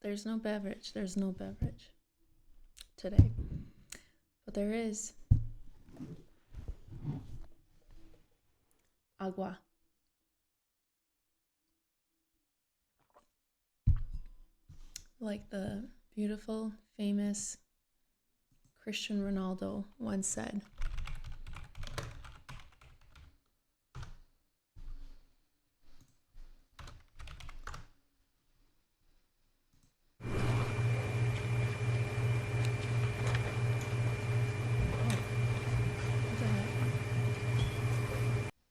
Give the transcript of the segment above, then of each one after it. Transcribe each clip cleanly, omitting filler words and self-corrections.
There's no beverage. There's no beverage today. But there is agua. Like the beautiful, famous Cristiano Ronaldo once said.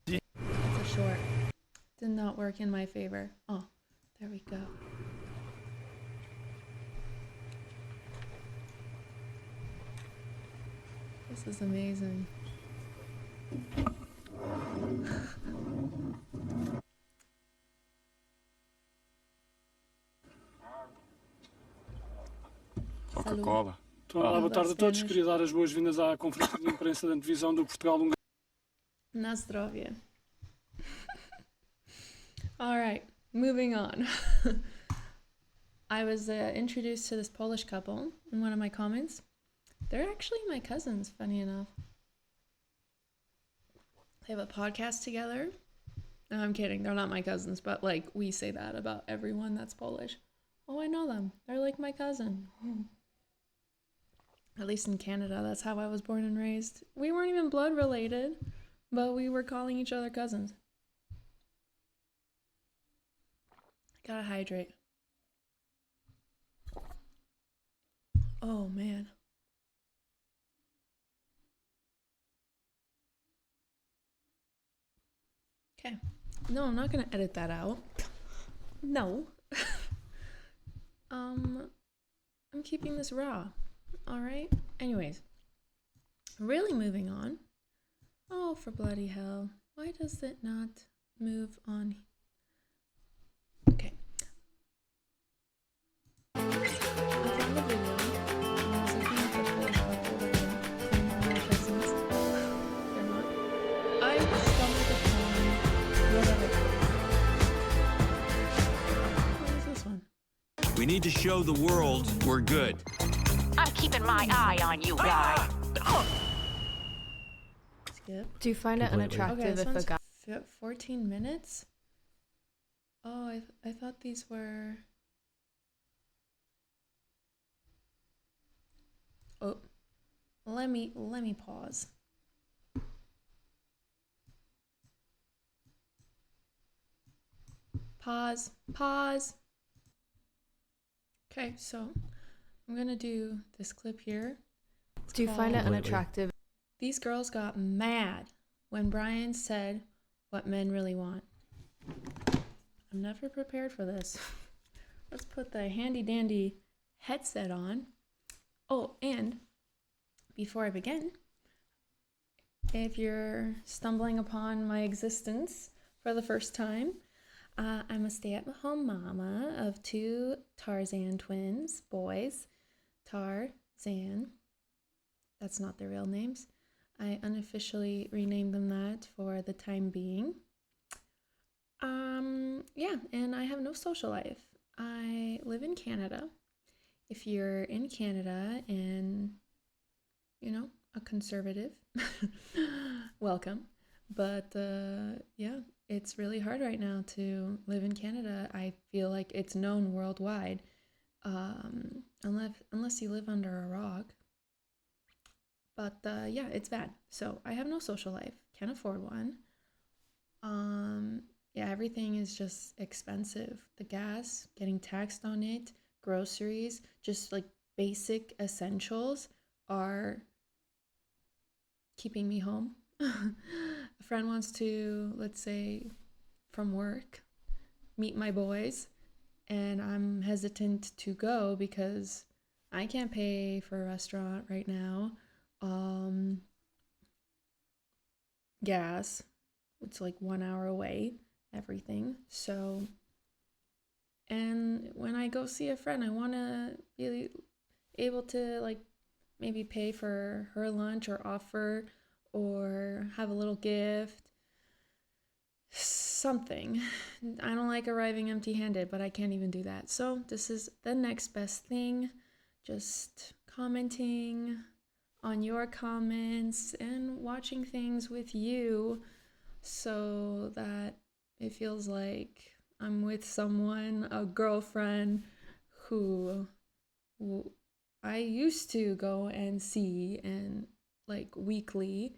It's a short. Did not work in my favor. Oh, there we go. This is amazing. Coca-Cola. Então, boa tarde a todos. Queria dar as boas-vindas à conferência de imprensa da antevisão do Portugal. Na zdrowie. All right, moving on. I was introduced to this Polish couple in one of my comments. They're actually my cousins, funny enough. They have a podcast together. No, I'm kidding. They're not my cousins, but like we say that about everyone that's Polish. Oh, I know them. They're like my cousin. At least in Canada, that's how I was born and raised. We weren't even blood related, but we were calling each other cousins. Gotta hydrate. Oh, man. Okay. No, I'm not gonna edit that out. No. I'm keeping this raw. All right. Anyways, really moving on. Oh, for bloody hell. Why does it not move on? Okay. I found a video and I was looking for Polish couple that are my cousins. They're not. I stumbled upon whatever. What is this one? We need to show the world we're good. I'm keeping my eye on you, guy. Skip. Do you find it unattractive Okay, if a guy 14 minutes? Oh, I thought these were... Oh, let me pause. Pause. Okay, so I'm gonna do this clip here. do you find it unattractive? These girls got mad when Brian said what men really want. I'm never prepared for this. Let's put the handy dandy headset on. Oh, and before I begin, if you're stumbling upon my existence for the first time, I'm a stay-at-home mama of 2 Tarzan twins, boys. Tarzan. That's not their real names. I unofficially renamed them that for the time being. Yeah, and I have no social life. I live in Canada. If you're in Canada and, you know, a conservative, welcome. But yeah, it's really hard right now to live in Canada. I feel like it's known worldwide, unless you live under a rock. But yeah, it's bad. So I have no social life. Can't afford one. Yeah, everything is just expensive. The gas, getting taxed on it, groceries, just like basic essentials are keeping me home. A friend wants to, let's say, from work, meet my boys, and I'm hesitant to go because I can't pay for a restaurant right now. Gas, it's like 1 hour away, everything. So, and when I go see a friend, I want to be able to like maybe pay for her lunch or offer or have a little gift. something. I don't like arriving empty-handed, but I can't even do that. So this is the next best thing. Just commenting on your comments and watching things with you so that it feels like I'm with someone, a girlfriend who I used to go and see and like weekly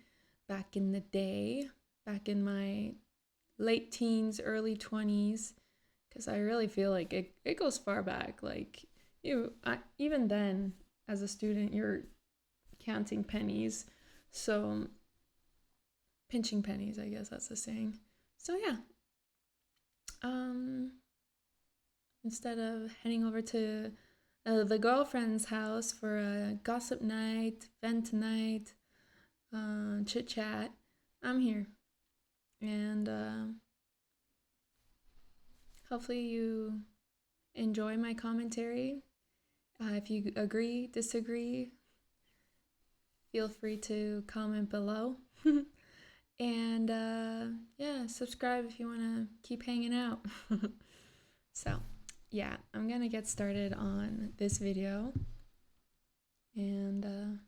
back in the day, back in my late teens, early 20s, because I really feel like it goes far back. Like even then as a student, you're counting pennies. So pinching pennies, I guess that's the saying. So yeah. Instead of heading over to the girlfriend's house for a gossip night, vent night, chit chat, I'm here. And hopefully you enjoy my commentary. If you agree, disagree, feel free to comment below. And yeah, subscribe if you want to keep hanging out. So yeah, I'm gonna get started on this video, and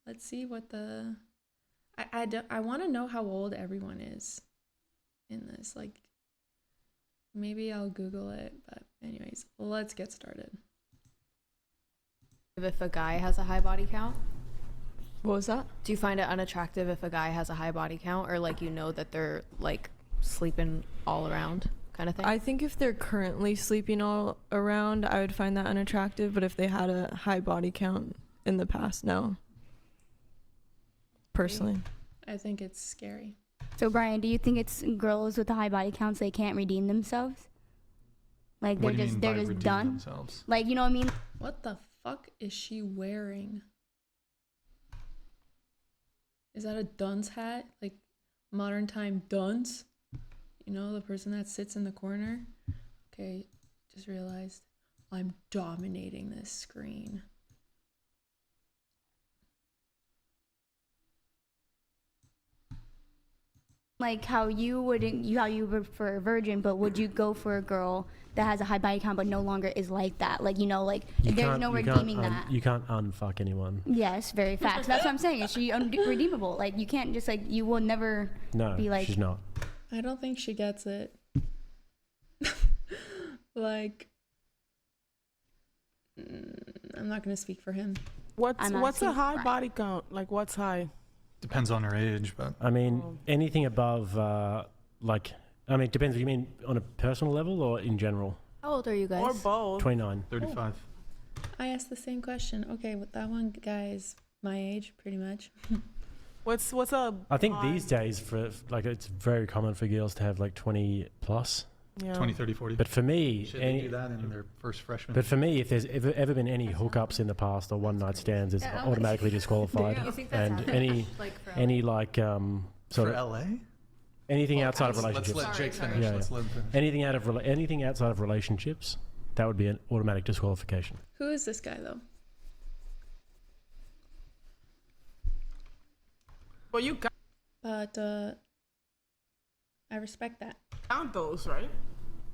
let's see what the I want to know how old everyone is in this. Like, maybe I'll Google it, but anyways, let's get started. If a guy has a high body count? What was that? Do you find it unattractive if a guy has a high body count, or like, you know, that they're like sleeping all around kind of thing? I think if they're currently sleeping all around, I would find that unattractive, but if they had a high body count in the past, no. Personally. I think it's scary. So Brian, do you think it's girls with the high body counts, they can't redeem themselves? Like they're just done? Themselves? Like, you know what I mean? What the fuck is she wearing? Is that a dunce hat? Like modern time dunce? You know, the person that sits in the corner? Okay, just realized I'm dominating this screen. Like how you would for a virgin, but would you go for a girl that has a high body count but no longer is like that? Like, you know, like there's no redeeming that. You can't unfuck anyone. Yes, very facts. That's what I'm saying. Is she unredeemable? Like, you can't just like, you will never be like. She's not. I don't think she gets it. Like, I'm not gonna speak for him. What's a high body count? Like, what's high? Depends on her age, but I mean, anything above, like, I mean, it depends. What you mean on a personal level or in general? How old are you guys? Or both. 29. 35. I asked the same question. Okay, with that one guy is my age, pretty much. What's a? I think these days, for like, it's very common for girls to have like 20 plus. Yeah. 20, 30, 40. But for me, Should they do that in their first freshman? But for me, if there's ever been any hookups in the past or one night stands, it's automatically disqualified. And any like sort for of LA? anything outside of relationships. Let's let Jake finish. Yeah, Let's yeah. let him finish. Anything outside of relationships, that would be an automatic disqualification. Who is this guy though? But you But I respect that. count those, right?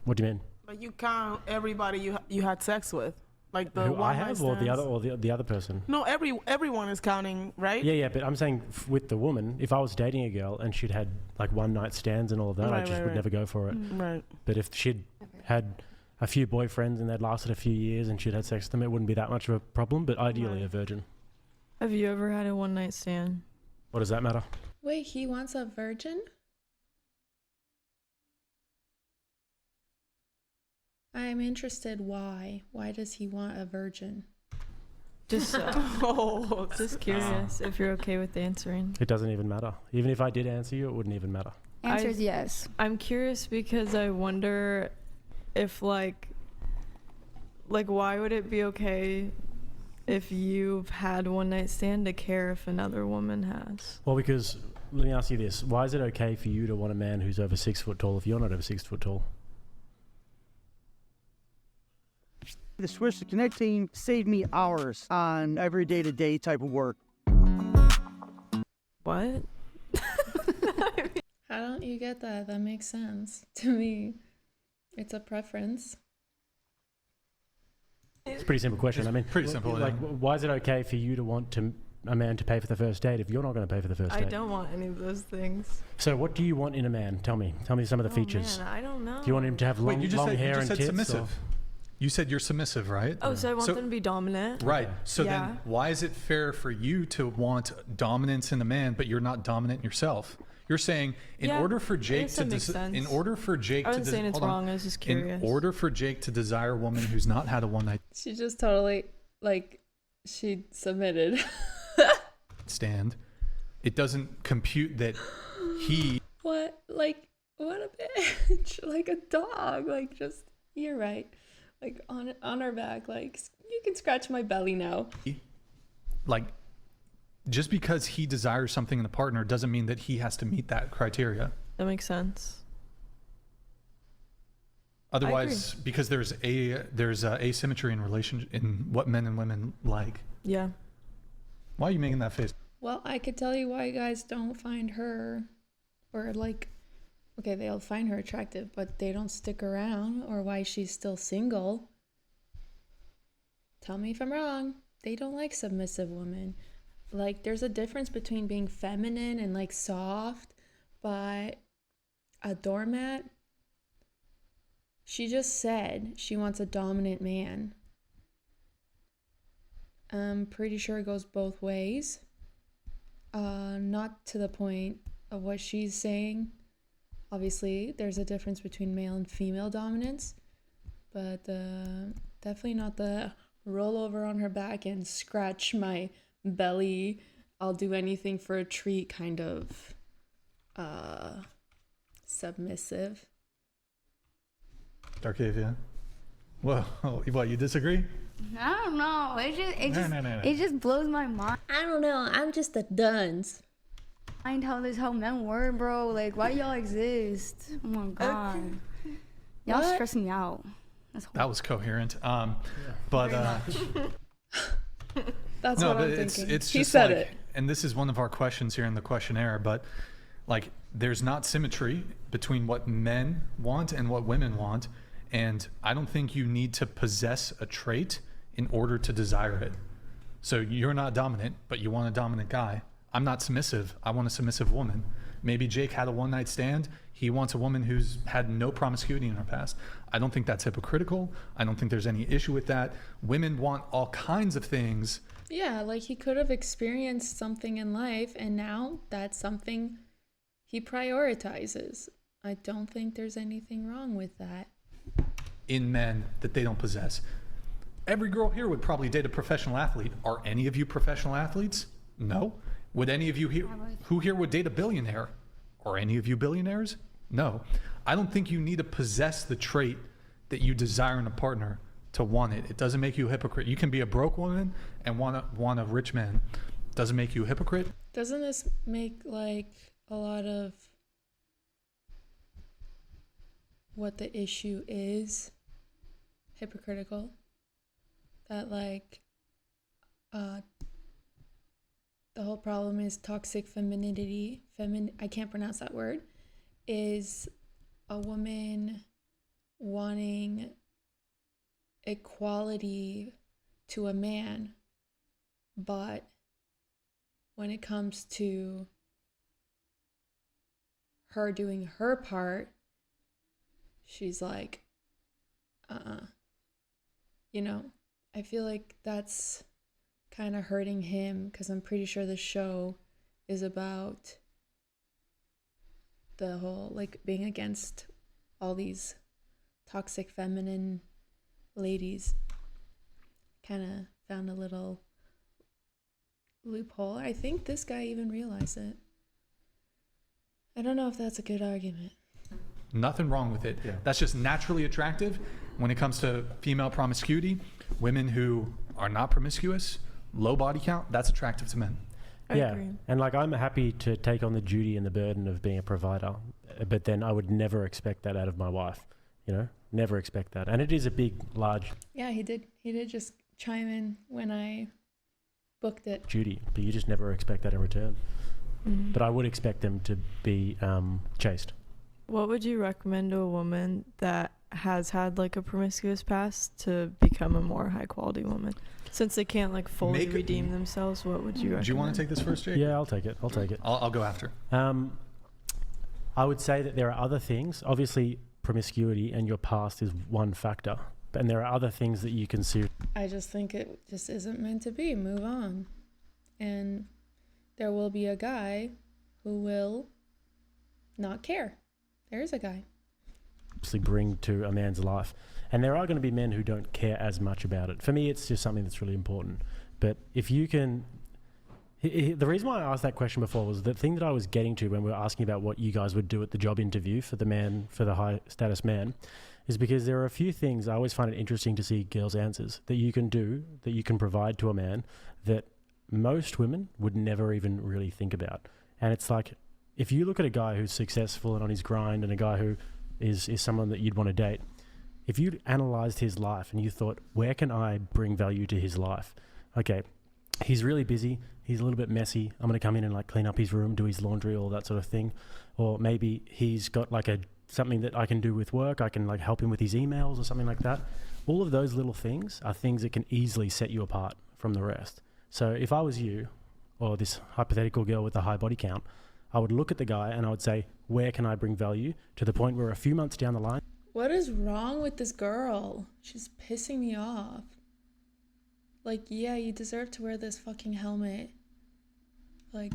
What do you mean? Like, you count everybody you had sex with, like the Who one I have, or the other person? No, everyone is counting, right? Yeah, but I'm saying with the woman, if I was dating a girl and she'd had like one night stands and all of that, I just would never go for it. Right. But if she'd had a few boyfriends and they'd lasted a few years and she'd had sex with them, it wouldn't be that much of a problem. But ideally, a virgin. Have you ever had a one night stand? What does that matter? Wait, he wants a virgin? I'm interested. Why? Why does he want a virgin? Just just curious if you're okay with answering. It doesn't even matter. Even if I did answer you, it wouldn't even matter. Answer is yes. I'm curious because I wonder if like why would it be okay if you've had one night stand to care if another woman has? Well, because let me ask you this: why is it okay for you to want a man who's over 6 foot tall if you're not over 6 foot tall? The switch to connecting saved me hours on every day-to-day type of work. What? How don't you get that? That makes sense to me. It's a preference. It's a pretty simple question. I mean, pretty simple. Like, why is it okay for you to want a man to pay for the first date if you're not going to pay for the first date? I don't want any of those things. So what do you want in a man? Tell me some of the features. Man, I don't know. Do you want him to have long, long hair and tits? Submissive. You said you're submissive, right? Oh, so I want them to be dominant. Right. So then why is it fair for you to want dominance in a man, but you're not dominant yourself? You're saying in order for Jake to I wasn't saying it's wrong. I was just curious. In order for Jake to desire a woman who's not had a one night She just totally she submitted. stand, it doesn't compute that he What a bitch. Like a dog. Like just you're right. Like on her back, like you can scratch my belly now. like just because he desires something in a partner doesn't mean that he has to meet that criteria. That makes sense. Otherwise, because there's asymmetry in what men and women like. Yeah. Why are you making that face? Well, I could tell you why guys don't find her, or okay, they'll find her attractive, but they don't stick around, or why she's still single. Tell me if I'm wrong. They don't like submissive women. Like, there's a difference between being feminine and soft, but a doormat, she just said she wants a dominant man. I'm pretty sure it goes both ways. Not to the point of what she's saying. Obviously, there's a difference between male and female dominance, but definitely not the roll over on her back and scratch my belly, I'll do anything for a treat kind of submissive. Darkavia. Whoa, what, you disagree? I don't know. It just blows my mind. I don't know. I'm just a dunce. Find how men work, bro. Like, why do y'all exist? Oh my god, y'all stress me out. That was coherent. But that's no, what but I'm thinking. it's he just said it. And this is one of our questions here in the questionnaire. But there's not symmetry between what men want and what women want, and I don't think you need to possess a trait in order to desire it. So you're not dominant, but you want a dominant guy. I'm not submissive. I want a submissive woman. Maybe Jake had a one-night stand. He wants a woman who's had no promiscuity in her past. I don't think that's hypocritical. I don't think there's any issue with that. Women want all kinds of things. Yeah, he could have experienced something in life, and now that's something he prioritizes. I don't think there's anything wrong with that. In men that they don't possess. Every girl here would probably date a professional athlete. Are any of you professional athletes? No. Would any of you who here would date a billionaire? Are any of you billionaires? No. I don't think you need to possess the trait that you desire in a partner to want it. It doesn't make you a hypocrite. You can be a broke woman and want a rich man. Doesn't make you a hypocrite. Doesn't this make a lot of what the issue is hypocritical? That the whole problem is toxic femininity. I can't pronounce that word. Is a woman wanting equality to a man, but when it comes to her doing her part, she's like, I feel like that's kind of hurting him, because I'm pretty sure the show is about the whole being against all these toxic feminine ladies. Kind of found a little loophole. I think this guy even realized it. I don't know if that's a good argument. Nothing wrong with it. Yeah. That's just naturally attractive when it comes to female promiscuity. Women who are not promiscuous, low body count, that's attractive to men. I agree. And I'm happy to take on the duty and the burden of being a provider, but then I would never expect that out of my wife, never expect that. And it is a big, large... Yeah, he did just chime in when I booked it. Duty, but you just never expect that in return. but I would expect them to be chaste. What would you recommend to a woman that has had like a promiscuous past to become a more high quality woman? Since they can't like fully redeem themselves, what would you recommend? Do you want to take this first, Jake? Yeah, I'll take it. I'll go after. I would say that there are other things. Obviously, promiscuity and your past is one factor, and there are other things that you can see. I just think it just isn't meant to be. Move on. And there will be a guy who will not care. There is a guy. Bring to a man's life, and there are going to be men who don't care as much about it. For me, it's just something that's really important. But if you can, the reason why I asked that question before was the thing that I was getting to when we were asking about what you guys would do at the job interview for the high status man, is because there are a few things I always find it interesting to see girls' answers that you can do, that you can provide to a man that most women would never even really think about. And it's like, if you look at a guy who's successful and on his grind, and a guy who is someone that you'd want to date, if you analyzed his life and you thought, where can I bring value to his life? Okay, he's really busy, he's a little bit messy, I'm going to come in and like clean up his room, do his laundry, all that sort of thing. Or maybe he's got like something that I can do with work, I can like help him with his emails or something like that. All of those little things are things that can easily set you apart from the rest. So if I was you, or this hypothetical girl with a high body count, I would look at the guy and I would say, where can I bring value, to the point where a few months down the line. What is wrong with this girl? She's pissing me off. Like, yeah, you deserve to wear this fucking helmet. Like,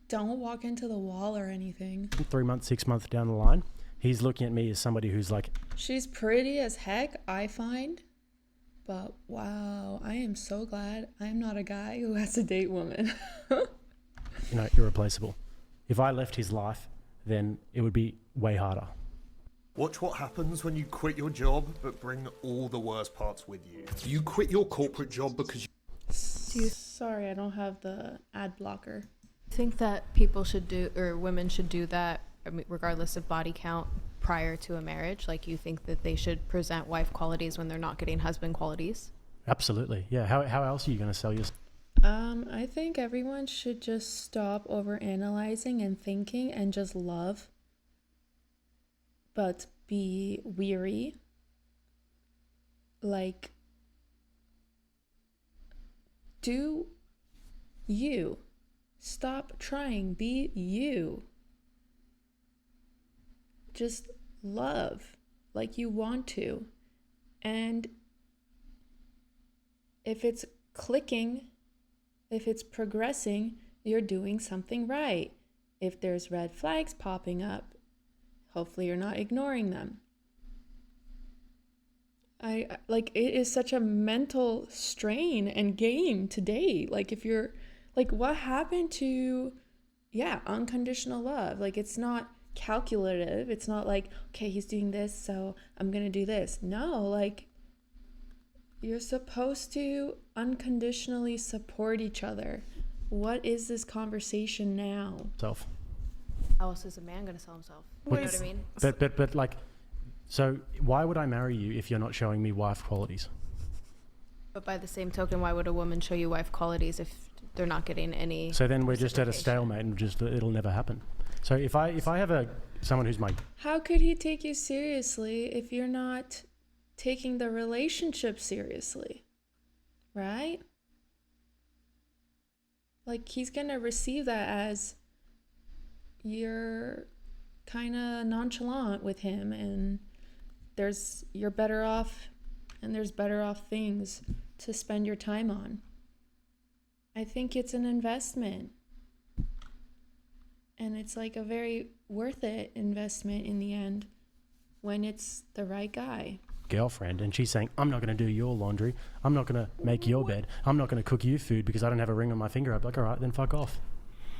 don't walk into the wall or anything. 3 months, 6 months down the line, he's looking at me as somebody who's like... She's pretty as heck, I find. But wow, I am so glad I'm not a guy who has to date women. Irreplaceable. If I left his life, then it would be way harder. Watch what happens when you quit your job but bring all the worst parts with you. You quit your corporate job because you... Sorry, I don't have the ad blocker. I think that people should do, or women should do that, regardless of body count, prior to a marriage. Like, you think that they should present wife qualities when they're not getting husband qualities? Absolutely, yeah. How else are you going to sell yourself? I think everyone should just stop overanalyzing and thinking and just love, but be weary. Like, do you. Stop trying. Be you. Just love like you want to. And if it's clicking, if it's progressing, you're doing something right. If there's red flags popping up, hopefully you're not ignoring them. It is such a mental strain and game today. Like, if you're like, what happened to unconditional love? Like, it's not calculative. It's not like, okay, he's doing this, so I'm gonna do this. No, like, you're supposed to unconditionally support each other. What is this conversation now? Self. How else is a man going to sell himself? You know what I mean? But like, so why would I marry you if you're not showing me wife qualities? But by the same token, why would a woman show you wife qualities if they're not getting any? So then we're just at a stalemate, and it'll never happen. So if I have someone who's how could he take you seriously if you're not taking the relationship seriously, right? Like, he's gonna receive that as you're kind of nonchalant with him, and you're better off, and there's better off things to spend your time on. I think it's an investment, and it's like a very worth it investment in the end when it's the right guy. Girlfriend, and she's saying, I'm not going to do your laundry, I'm not going to make your bed, I'm not going to cook you food because I don't have a ring on my finger. I'm like, all right, then fuck off.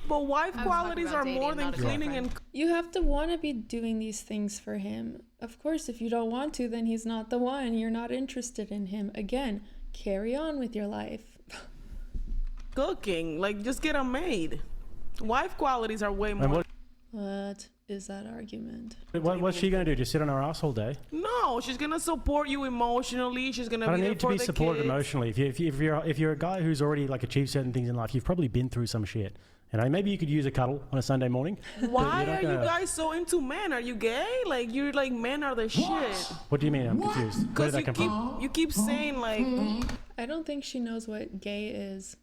But wife qualities are more than cleaning and... You have to want to be doing these things for him. Of course, if you don't want to, then he's not the one. You're not interested in him. Again, carry on with your life. Cooking, like, just get a maid. Wife qualities are way more... What is that argument? What's she going to do? Just sit on her ass all day? No, she's going to support you emotionally. She's going to be there for the kids. I don't need to be supported emotionally. If you're a guy who's already like achieved certain things in life, you've probably been through some shit. You know, maybe you could use a cuddle on a Sunday morning. Why are you guys so into men? Are you gay? Like, you're like, men are the shit. What do you mean? I'm confused. Where did that come from? You keep saying like... I don't think she knows what gay is.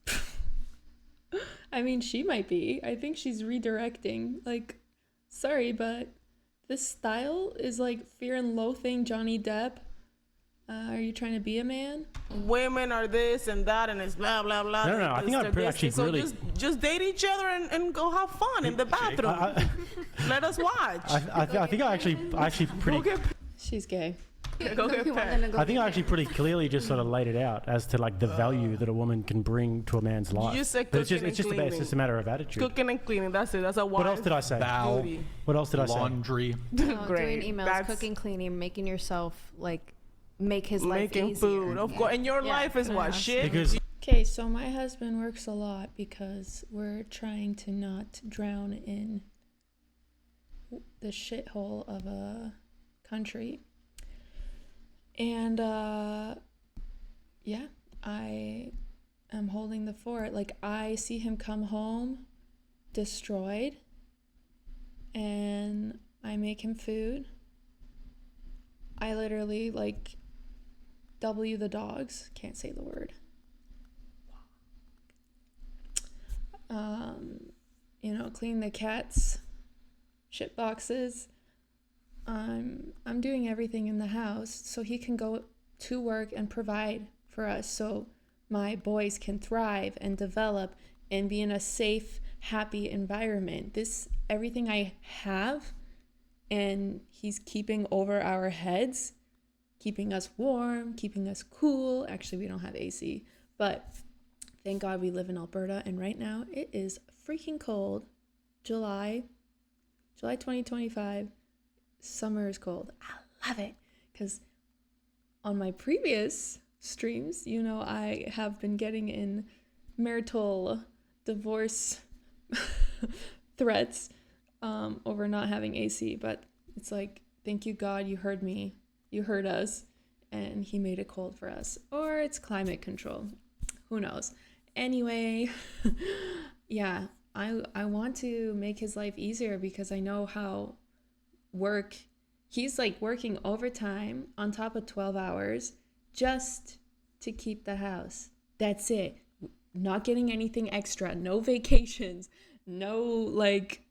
I mean, she might be. I think she's redirecting. Like, sorry, but this style is like Fear and Loathing Johnny Depp. Are you trying to be a man? Women are this and that, and it's blah blah blah. No. I think I'd actually so really just date each other and go have fun in the bathroom. Let us watch. I think I actually pretty. She's gay. Go get pet. I think I actually pretty clearly just sort of laid it out as to like the value that a woman can bring to a man's life. You said But it's cooking just and it's just a matter of attitude. Cooking and cleaning. That's it. That's a wife. What else did I say? Bow. Duty. What else did I say? Laundry. Doing Great. emails, That's- cooking, cleaning, making yourself like make his life Making easier. food, of course. And your life is what shit. Because Okay, so my husband works a lot because we're trying to not drown in the shithole of a country. And yeah, I am holding the fort. Like, I see him come home destroyed, and I make him food. I literally like W the dogs, can't say the word. You know, clean the cats, shit boxes. I'm doing everything in the house so he can go to work and provide for us, so my boys can thrive and develop and be in a safe, happy environment. This everything I have, and he's keeping over our heads, keeping us warm, keeping us cool. Actually, we don't have AC, but thank God we live in Alberta, and right now it is freaking cold. July 2025. Summer is cold. I love it, because on my previous streams, you know, I have been getting in marital divorce threats over not having AC, but it's like, thank you God, you heard me, you heard us, and he made it cold for us. Or it's climate control, who knows. Anyway, yeah, I want to make his life easier, because I know how he's like working overtime on top of 12 hours just to keep the house. That's it. Not getting anything extra, no vacations, no like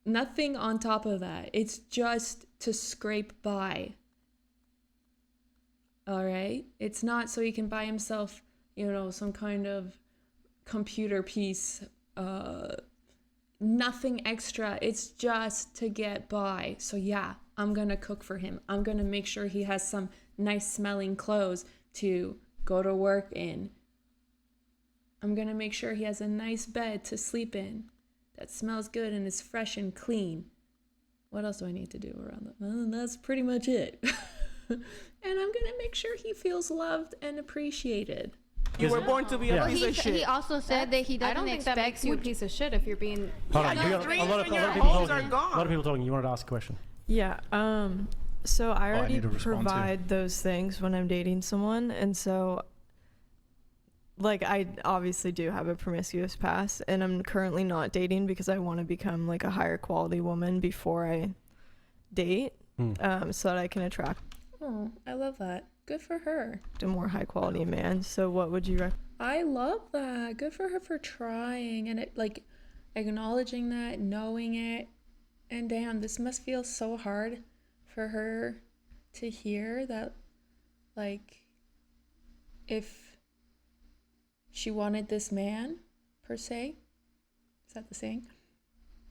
nothing on top of that. It's just to scrape by. All right? It's not so he can buy himself, you know, some kind of computer piece, nothing extra. It's just to get by. So yeah, I'm gonna cook for him. I'm gonna make sure he has some nice smelling clothes to go to work in. I'm gonna make sure he has a nice bed to sleep in that smells good and is fresh and clean. What else do I need to do around that? Well, that's pretty much it. And I'm gonna make sure he feels loved and appreciated. You were born to be a piece of shit. He also said that he doesn't I don't think that expect makes you a piece of shit if you're being. Hold on, your we got dreams a lot of and your people hopes talking. are gone. A lot of people talking. You wanted to ask a question. Yeah. So I already need to respond too. provide those things when I'm dating someone, and so like I obviously do have a promiscuous past, and I'm currently not dating because I want to become like a higher quality woman before I date, so that I can attract Oh, I love that. Good for her. a more high quality man. So what would you recommend? I love that. Good for her for trying and it, like, acknowledging that, knowing it. And damn, this must feel so hard for her to hear that, like, if she wanted this man, per se, is that the saying?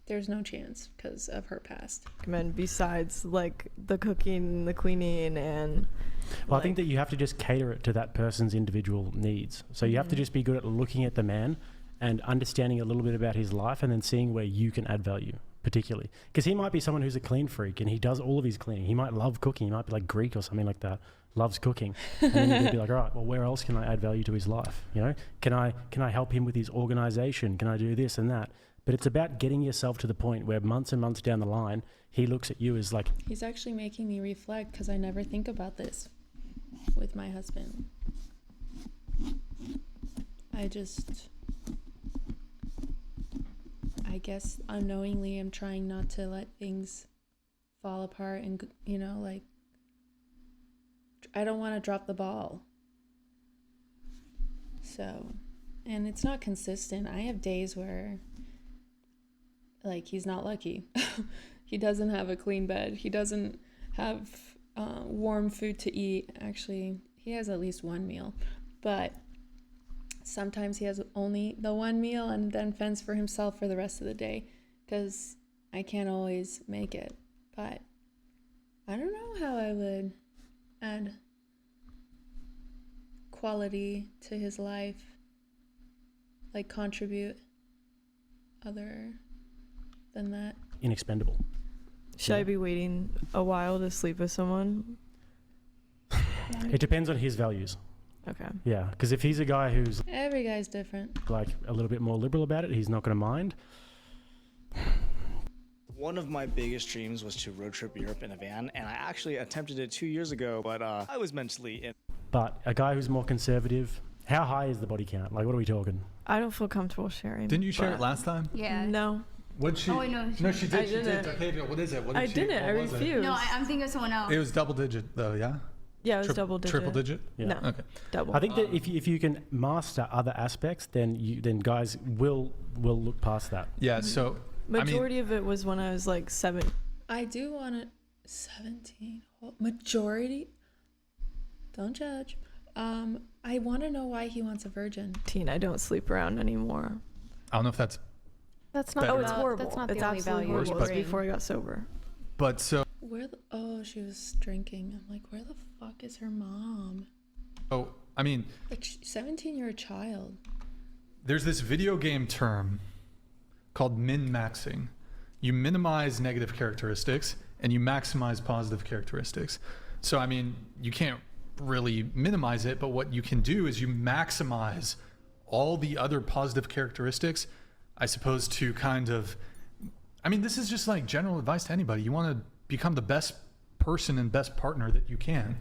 There's no chance because of her past. Besides like the cooking, the cleaning, and Well, I think that you have to just cater it to that person's individual needs. So you have to just be good at looking at the man and understanding a little bit about his life, and then seeing where you can add value, particularly. Because he might be someone who's a clean freak and he does all of his cleaning. He might love cooking. He might be like Greek or something like that, loves cooking. And then you'd be like, all right, well, where else can I add value to his life? You know, can I help him with his organization? Can I do this and that? But it's about getting yourself to the point where months and months down the line, he looks at you as like... He's actually making me reflect, because I never think about this with my husband. I guess unknowingly I'm trying not to let things fall apart and, you know, like, I don't want to drop the ball. So, and it's not consistent. I have days where, like, he's not lucky. He doesn't have a clean bed. He doesn't have warm food to eat. Actually, he has at least one meal. But sometimes he has only the one meal and then fends for himself for the rest of the day because I can't always make it. But I don't know how I would add quality to his life, like contribute other than that. Inexpendable. Should I be waiting a while to sleep with someone? It depends on his values. Okay. Yeah, because if he's a guy who's Every guy's different. like a little bit more liberal about it, he's not going to mind. One of my biggest dreams was to road trip Europe in a van, and I actually attempted it 2 years ago, but I was mentally in. But a guy who's more conservative, how high is the body count? Like, what are we talking? I don't feel comfortable sharing. Didn't you share but- it last time? Yeah. No. What'd she? Oh, wait, no, No, she did. I She did. didn't. Okay, what is it? What did I she, didn't. I what was it? refused. No, I'm thinking of someone else. It was double digit though, yeah? Yeah, it was double digit. Triple digit? Yeah. No. Okay. Double. I think that if you can master other aspects, then guys will look past that. Yeah, so Majority of it was when I was like 7. I do want to 17 majority. Don't judge. I want to know why he wants a virgin. I don't sleep around anymore. I don't know if that's That's not. Better. Oh, it's horrible. That's not it's the only absolutely value. horrible. Worse, It was before I got sober. but so She was drinking. I'm like, where the fuck is her mom? I mean, Like 17, you're a child. there's this video game term called min-maxing. You minimize negative characteristics and you maximize positive characteristics. So I mean, you can't really minimize it, but what you can do is you maximize all the other positive characteristics, I suppose, to kind of, I mean, this is just like general advice to anybody. You want to become the best person and best partner that you can.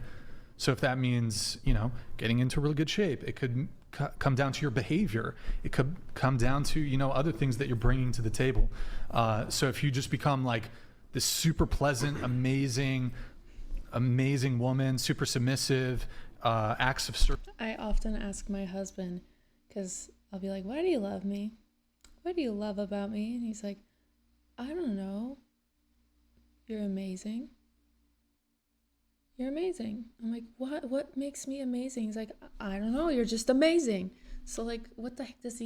So if that means, you know, getting into really good shape, it could come down to your behavior. It could come down to, you know, other things that you're bringing to the table. So if you just become like this super pleasant, amazing woman, super submissive, acts of service. I often ask my husband, because I'll be like, why do you love me? What do you love about me? And he's like, I don't know. You're amazing. You're amazing. I'm like, what makes me amazing? He's like, I don't know. You're just amazing. So like, what does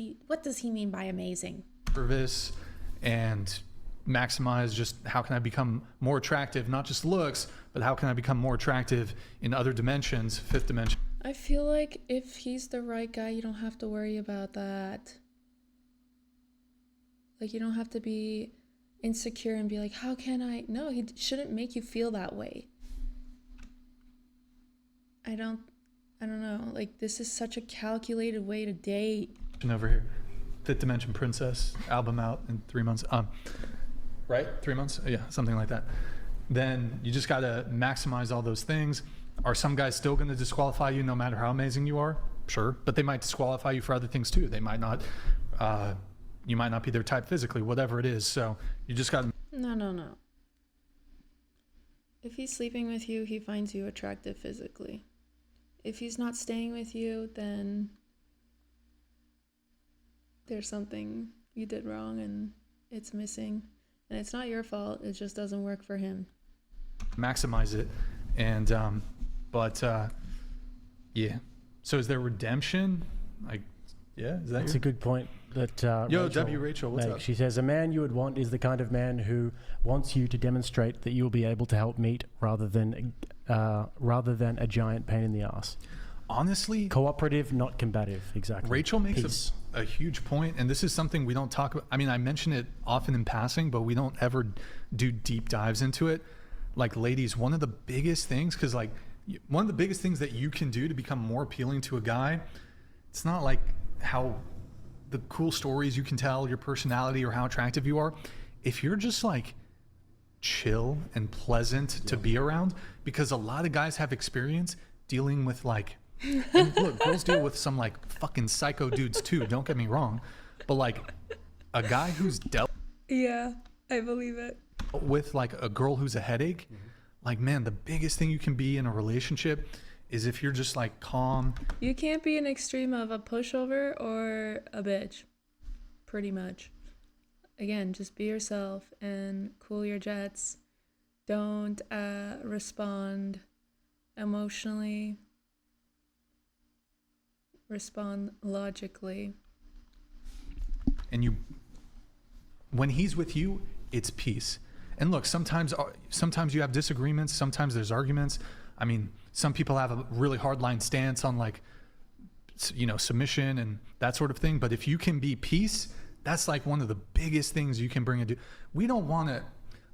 he mean by amazing? Service and maximize just how can I become more attractive, not just looks, but how can I become more attractive in other dimensions, fifth dimension. I feel like if he's the right guy, you don't have to worry about that. Like, you don't have to be insecure and be like, how can I? No, he shouldn't make you feel that way. I don't know. Like, this is such a calculated way to date. Over here, fifth dimension princess, album out in 3 months. Right? 3 months? Yeah, something like that. Then you just got to maximize all those things. Are some guys still going to disqualify you no matter how amazing you are? Sure. But they might disqualify you for other things too. They might not, you might not be their type physically, whatever it is. So you just got to. No. If he's sleeping with you, he finds you attractive physically. If he's not staying with you, then there's something you did wrong and it's missing. And it's not your fault. It just doesn't work for him. Maximize it. And, yeah. So is there redemption? Like, yeah, is that That's a good point. That Rachel, what's up? She says, a man you would want is the kind of man who wants you to demonstrate that you will be able to help meet rather than a giant pain in the ass. Honestly, cooperative, not combative. Exactly. Rachel makes a huge point, and this is something we don't talk about. I mean, I mention it often in passing, but we don't ever do deep dives into it. Like, ladies, one of the biggest things that you can do to become more appealing to a guy, it's not like how the cool stories you can tell, your personality, or how attractive you are. If you're just like chill and pleasant to be around, because a lot of guys have experience dealing with like, and look, girls deal with some like fucking psycho dudes too, don't get me wrong, but like a guy who's dealt Yeah, I believe it. With like a girl who's a headache, like, man, the biggest thing you can be in a relationship is if you're just like calm. You can't be an extreme of a pushover or a bitch, pretty much. Again, just be yourself and cool your jets. Don't respond emotionally. Respond logically. And you, when he's with you, it's peace. And look, sometimes you have disagreements. Sometimes there's arguments. I mean, some people have a really hard line stance on like, you know, submission and that sort of thing. But if you can be peace, that's like one of the biggest things you can bring a we don't want to,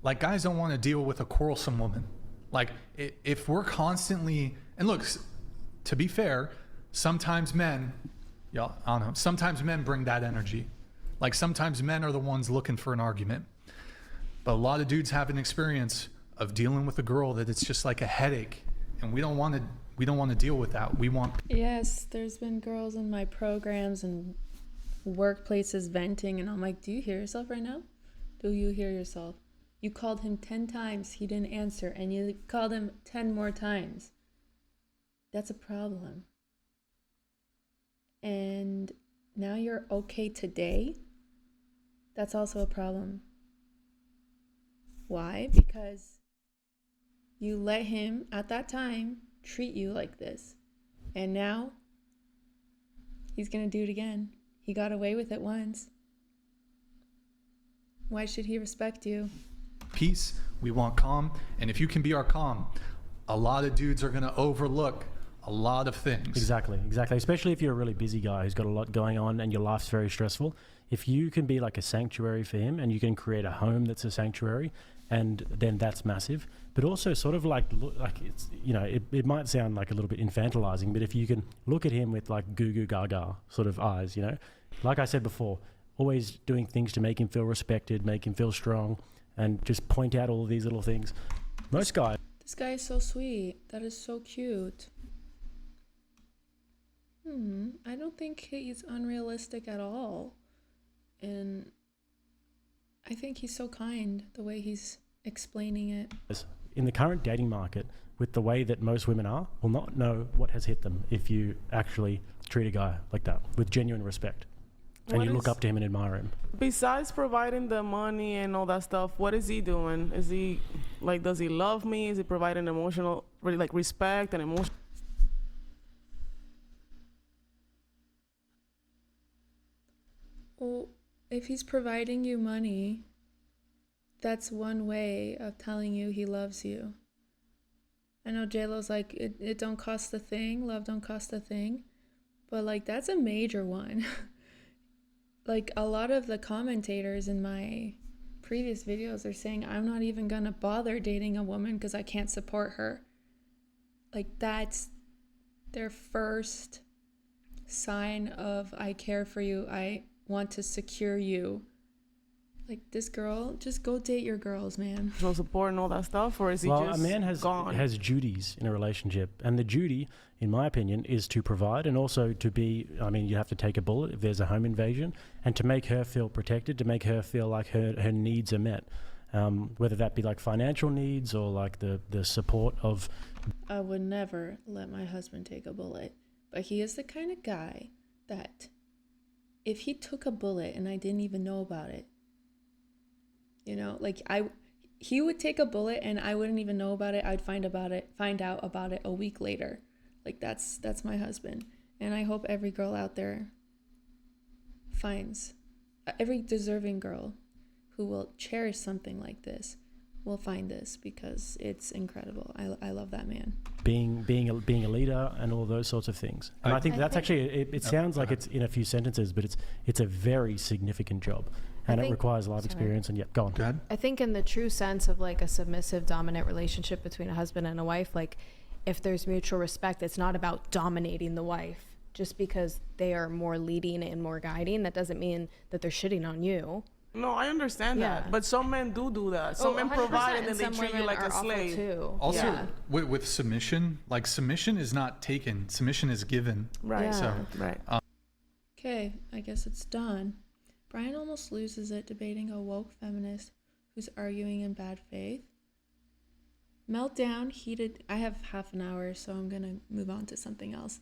like, guys don't want to deal with a quarrelsome woman. Like, if we're constantly, and look, to be fair, sometimes men, y'all, I don't know, sometimes men bring that energy. Like, sometimes men are the ones looking for an argument. But a lot of dudes have an experience of dealing with a girl that it's just like a headache, and we don't want to deal with that. We want. Yes, there's been girls in my programs and workplaces venting, and I'm like, do you hear yourself right now? Do you hear yourself? You called him 10 times, he didn't answer, and you called him 10 more times. That's a problem. And now you're okay today? That's also a problem. Why? Because you let him, at that time, treat you like this. And now, he's gonna do it again. He got away with it once. Why should he respect you? Peace, we want calm, and if you can be our calm, a lot of dudes are going to overlook a lot of things. Exactly. Especially if you're a really busy guy who's got a lot going on and your life's very stressful. If you can be like a sanctuary for him, and you can create a home that's a sanctuary, and then that's massive. But also sort of like it's, you know, it might sound like a little bit infantilizing, but if you can look at him with like goo goo gaga sort of eyes, you know, like I said before, always doing things to make him feel respected, make him feel strong, and just point out all of these little things. Most guys. This guy is so sweet. That is so cute. I don't think he's unrealistic at all. And I think he's so kind, the way he's explaining it. In the current dating market, with the way that most women are, will not know what has hit them if you actually treat a guy like that with genuine respect. And you look up to him and admire him. Besides providing the money and all that stuff, what is he doing? Is he, like, does he love me? Is he providing emotional, really, like, respect and emotion? Well, if he's providing you money, that's one way of telling you he loves you. I know J-Lo's like, it don't cost a thing, love don't cost a thing, but like, that's a major one. Like, a lot of the commentators in my previous videos are saying, I'm not even gonna bother dating a woman because I can't support her. Like, that's their first sign of, I care for you, I want to secure you. Like, this girl, just go date your girls, man. No support and all that stuff, or is he well, just a man has duties in a relationship, and the duty, in my opinion, is to provide, and also to be, I mean, you have to take a bullet if there's a home invasion, and to make her feel protected, to make her feel like her needs are met, whether that be like financial needs or like the support of. I would never let my husband take a bullet, but he is the kind of guy that if he took a bullet and I didn't even know about it, you know, like he would take a bullet and I wouldn't even know about it. I'd find out about it a week later. Like, that's my husband. And I hope every girl out there finds, every deserving girl who will cherish something like this will find this, because it's incredible. I love that man. Being a leader and all those sorts of things. And I think that's actually, it sounds like it's in a few sentences, but it's a very significant job. And it requires a lot of experience. And go on. Go ahead. I think in the true sense of like a submissive dominant relationship between a husband and a wife, like if there's mutual respect, it's not about dominating the wife. Just because they are more leading and more guiding, that doesn't mean that they're shitting on you. No, I understand that, but some men do that. Some men provide and then they treat you like a slave. Too. Also, with submission, like, submission is not taken, submission is given. Right. So, right. Okay, I guess it's done. Brian almost loses it debating a woke feminist who's arguing in bad faith. Meltdown, heated... I have half an hour, so I'm going to move on to something else.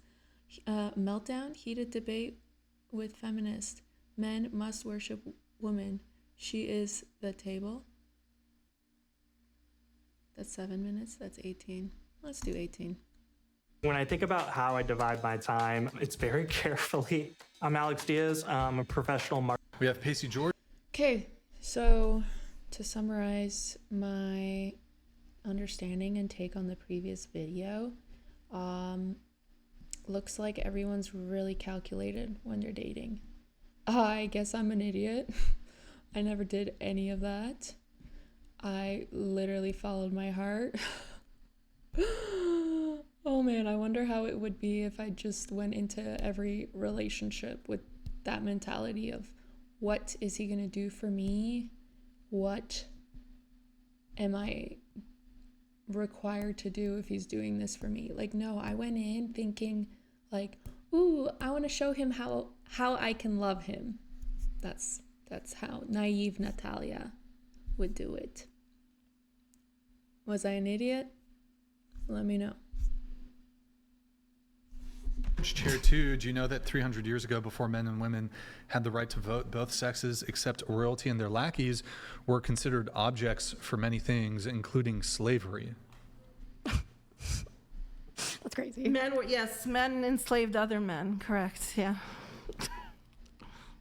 Meltdown, heated debate with feminist. Men must worship women. She is the table. That's 7 minutes. That's 18. Let's do 18. When I think about how I divide my time, it's very carefully. I'm Alex Diaz. I'm a professional marketer. We have Pacey George. Okay, so to summarize my understanding and take on the previous video, looks like everyone's really calculated when they're dating. I guess I'm an idiot. I never did any of that. I literally followed my heart. Oh man, I wonder how it would be if I just went into every relationship with that mentality of what is he gonna do for me? What am I required to do if he's doing this for me? Like, no, I went in thinking like, ooh, I want to show him how I can love him. That's how naive Natalia would do it. Was I an idiot? Let me know. Chair 2, do you know that 300 years ago, before men and women had the right to vote, both sexes except royalty and their lackeys were considered objects for many things, including slavery? That's crazy. Men enslaved other men, correct, yeah.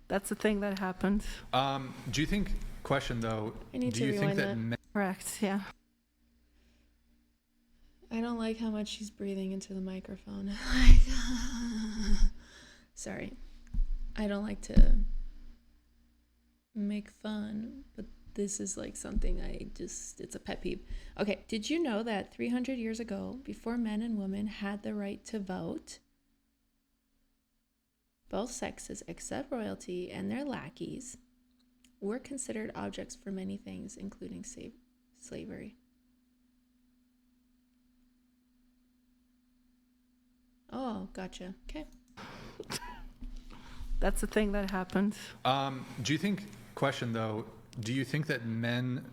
That's a thing that happened. Do you think, question though, I need do to you think rewind that that. men... Correct, yeah. I don't like how much she's breathing into the microphone. Sorry. I don't like to make fun, but this is like something it's a pet peeve. Okay, did you know that 300 years ago, before men and women had the right to vote, both sexes except royalty and their lackeys were considered objects for many things, including slavery? Oh, gotcha. Okay. That's a thing that happened. Do you think, question though, do you think that men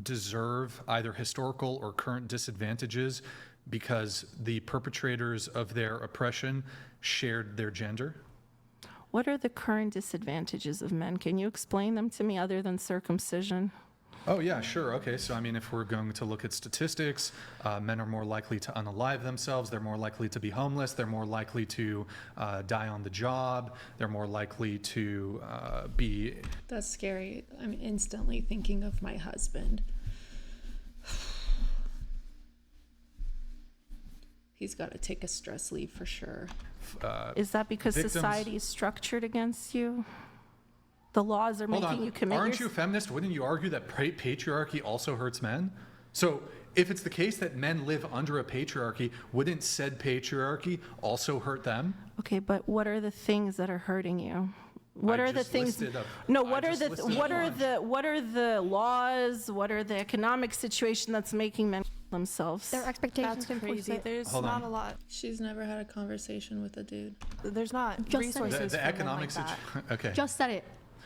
deserve either historical or current disadvantages because the perpetrators of their oppression shared their gender? What are the current disadvantages of men? Can you explain them to me other than circumcision? Oh, yeah, sure. Okay, so I mean, if we're going to look at statistics, men are more likely to unalive themselves, they're more likely to be homeless, they're more likely to die on the job, they're more likely to be... That's scary. I'm instantly thinking of my husband. He's got to take a stress leave for sure. Is that because society is structured against you? The laws are making you commit. Aren't you a feminist? Wouldn't you argue that patriarchy also hurts men? So if it's the case that men live under a patriarchy, wouldn't said patriarchy also hurt them? Okay, but what are the things that are hurting you? What are the things? No, what are the laws? What are the economic situation that's making men themselves? Their expectations. That's crazy. There's not a lot. She's never had a conversation with a dude. There's not Just resources. The economic situation. Okay. Just said it.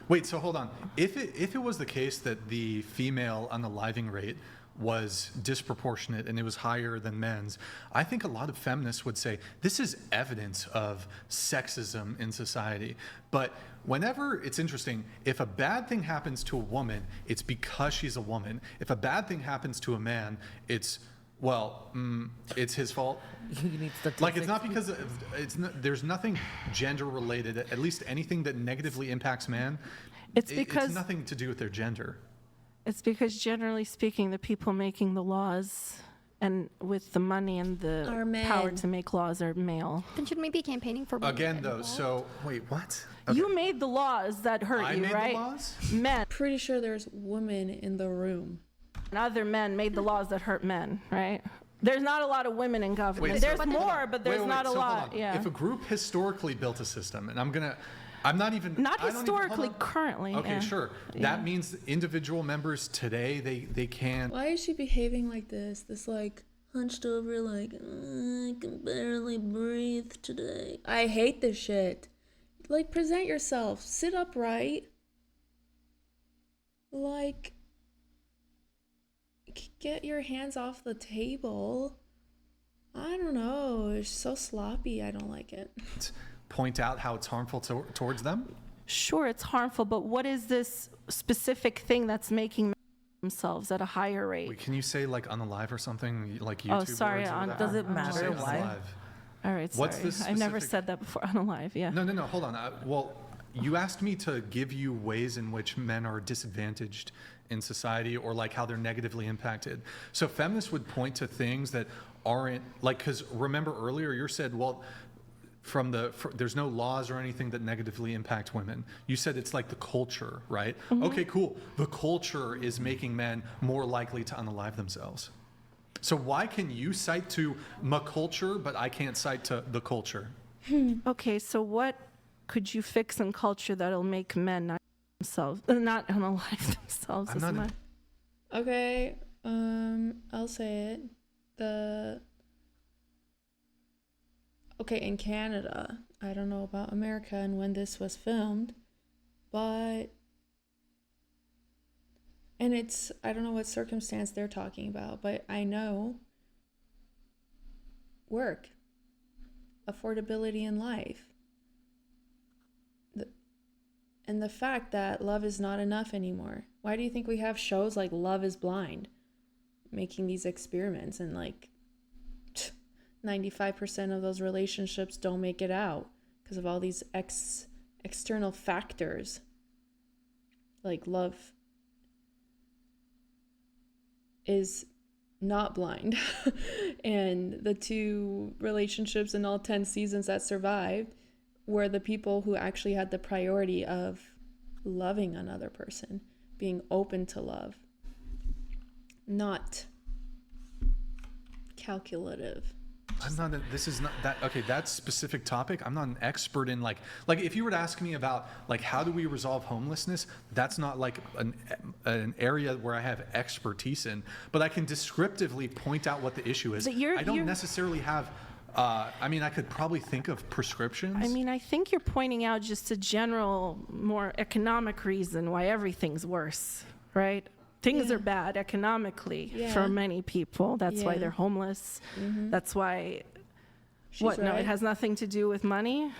Wait, so hold on. If it was the case that the female unaliving rate was disproportionate and it was higher than men's, I think a lot of feminists would say this is evidence of sexism in society. But whenever, it's interesting, if a bad thing happens to a woman, it's because she's a woman. If a bad thing happens to a man, it's it's his fault. You need statistics. Like, it's not because there's nothing gender related, at least anything that negatively impacts man. It's because it's nothing to do with their gender. It's because generally speaking, the people making the laws and with the money and the power to make laws are male. Then should we be campaigning for women? Again, though, so wait, what? Okay. You made the laws that hurt you, made right? The laws? Men. Pretty sure there's women in the room. And other men made the laws that hurt men, right? There's not a lot of women in government. Wait, there's more, but there's not a so lot. hold on. Yeah. If a group historically built a system, and Not historically, currently. Okay, yeah. sure. Yeah. That means individual members today, they can't. Why is she behaving like this? This like hunched over, like I can barely breathe today. I hate this shit. like, present yourself, sit upright, like, get your hands off the table. I don't know, it's so sloppy. I don't like it. Point out how it's harmful towards them. Sure, it's harmful, but what is this specific thing that's making themselves at a higher rate? Wait, can you say like unalive or something, like YouTube? Oh, sorry. Does it matter why? Unalive. All right, sorry. What's this I've never specific- said that before. Unalive, yeah. No, hold on. Well, you asked me to give you ways in which men are disadvantaged in society, or like how they're negatively impacted. So feminists would point to things that aren't like, because remember earlier you said, well, there's no laws or anything that negatively impact women. You said it's like the culture, right? Mm-hmm. Okay, cool. The culture is making men more likely to unalive themselves. So why can you cite to my culture, but I can't cite to the culture? Okay, so what could you fix in culture that'll make men not unalive themselves I'm as not much? Okay, I'll say it. Okay, in Canada, I don't know about America and when this was filmed, but, and I don't know what circumstance they're talking about, but I know work, affordability in life, and the fact that love is not enough anymore. Why do you think we have shows like Love is Blind, making these experiments, and like 95% of those relationships don't make it out because of all these external factors? Like, love is not blind. And the 2 relationships in all 10 seasons that survived were the people who actually had the priority of loving another person, being open to love, not calculative. This is not that, okay, that specific topic, I'm not an expert in like if you were to ask me about like how do we resolve homelessness, that's not like an area where I have expertise in, but I can descriptively point out what the issue is. I don't necessarily have, I could probably think of prescriptions. I mean, I think you're pointing out just a general, more economic reason why everything's worse, right? Things are bad economically for many people. That's why they're homeless. Mm-hmm. That's why. No, it has nothing to do with money.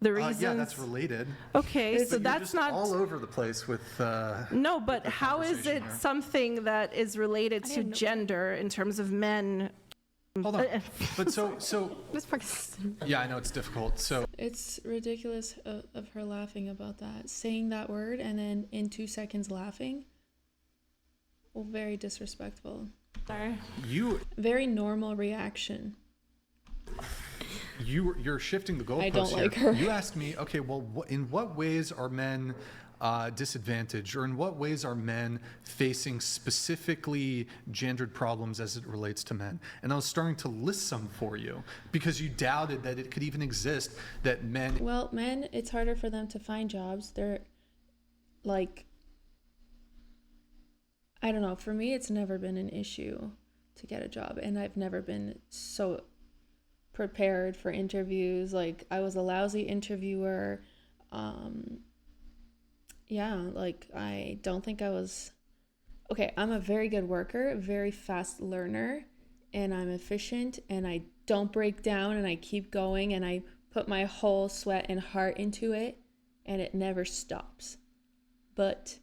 The reasons. Yeah, that's related. Okay, so that's just not all over the place with. No, but how is it here. something that is related to gender in terms of men? Hold on, but so. This part is- Yeah, I know it's difficult. So It's ridiculous of her laughing about that, saying that word, and then in 2 seconds laughing. Well, very disrespectful. Sorry. Very normal reaction. You're shifting the goalposts. I don't here. like her. You asked me, okay, well, in what ways are men disadvantaged, or in what ways are men facing specifically gendered problems as it relates to men? And I was starting to list some for you because you doubted that it could even exist that men. Well, men, it's harder for them to find jobs. They're like, I don't know. For me, it's never been an issue to get a job, and I've never been so prepared for interviews. Like, I was a lousy interviewer. Like, I don't think I was. Okay, I'm a very good worker, very fast learner, and I'm efficient, and I don't break down, and I keep going, and I put my whole sweat and heart into it, and it never stops. But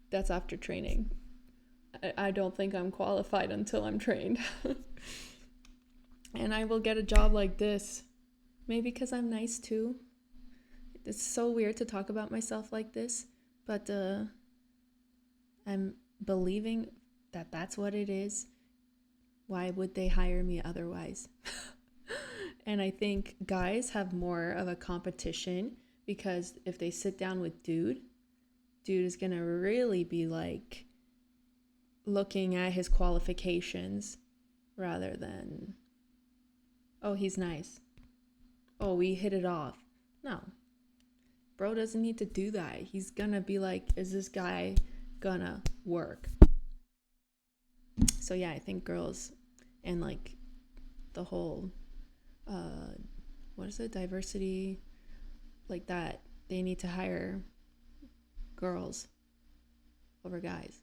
that's after training. I don't think I'm qualified until I'm trained. And I will get a job like this. Maybe because I'm nice too. It's so weird to talk about myself like this, but I'm believing that that's what it is. Why would they hire me otherwise? And I think guys have more of a competition because if they sit down with dude is gonna really be like looking at his qualifications rather than, oh, he's nice, oh, we hit it off. No, bro doesn't need to do that. He's gonna be like, is this guy gonna work? So yeah, I think girls and like the whole what is it, diversity, like that they need to hire girls over guys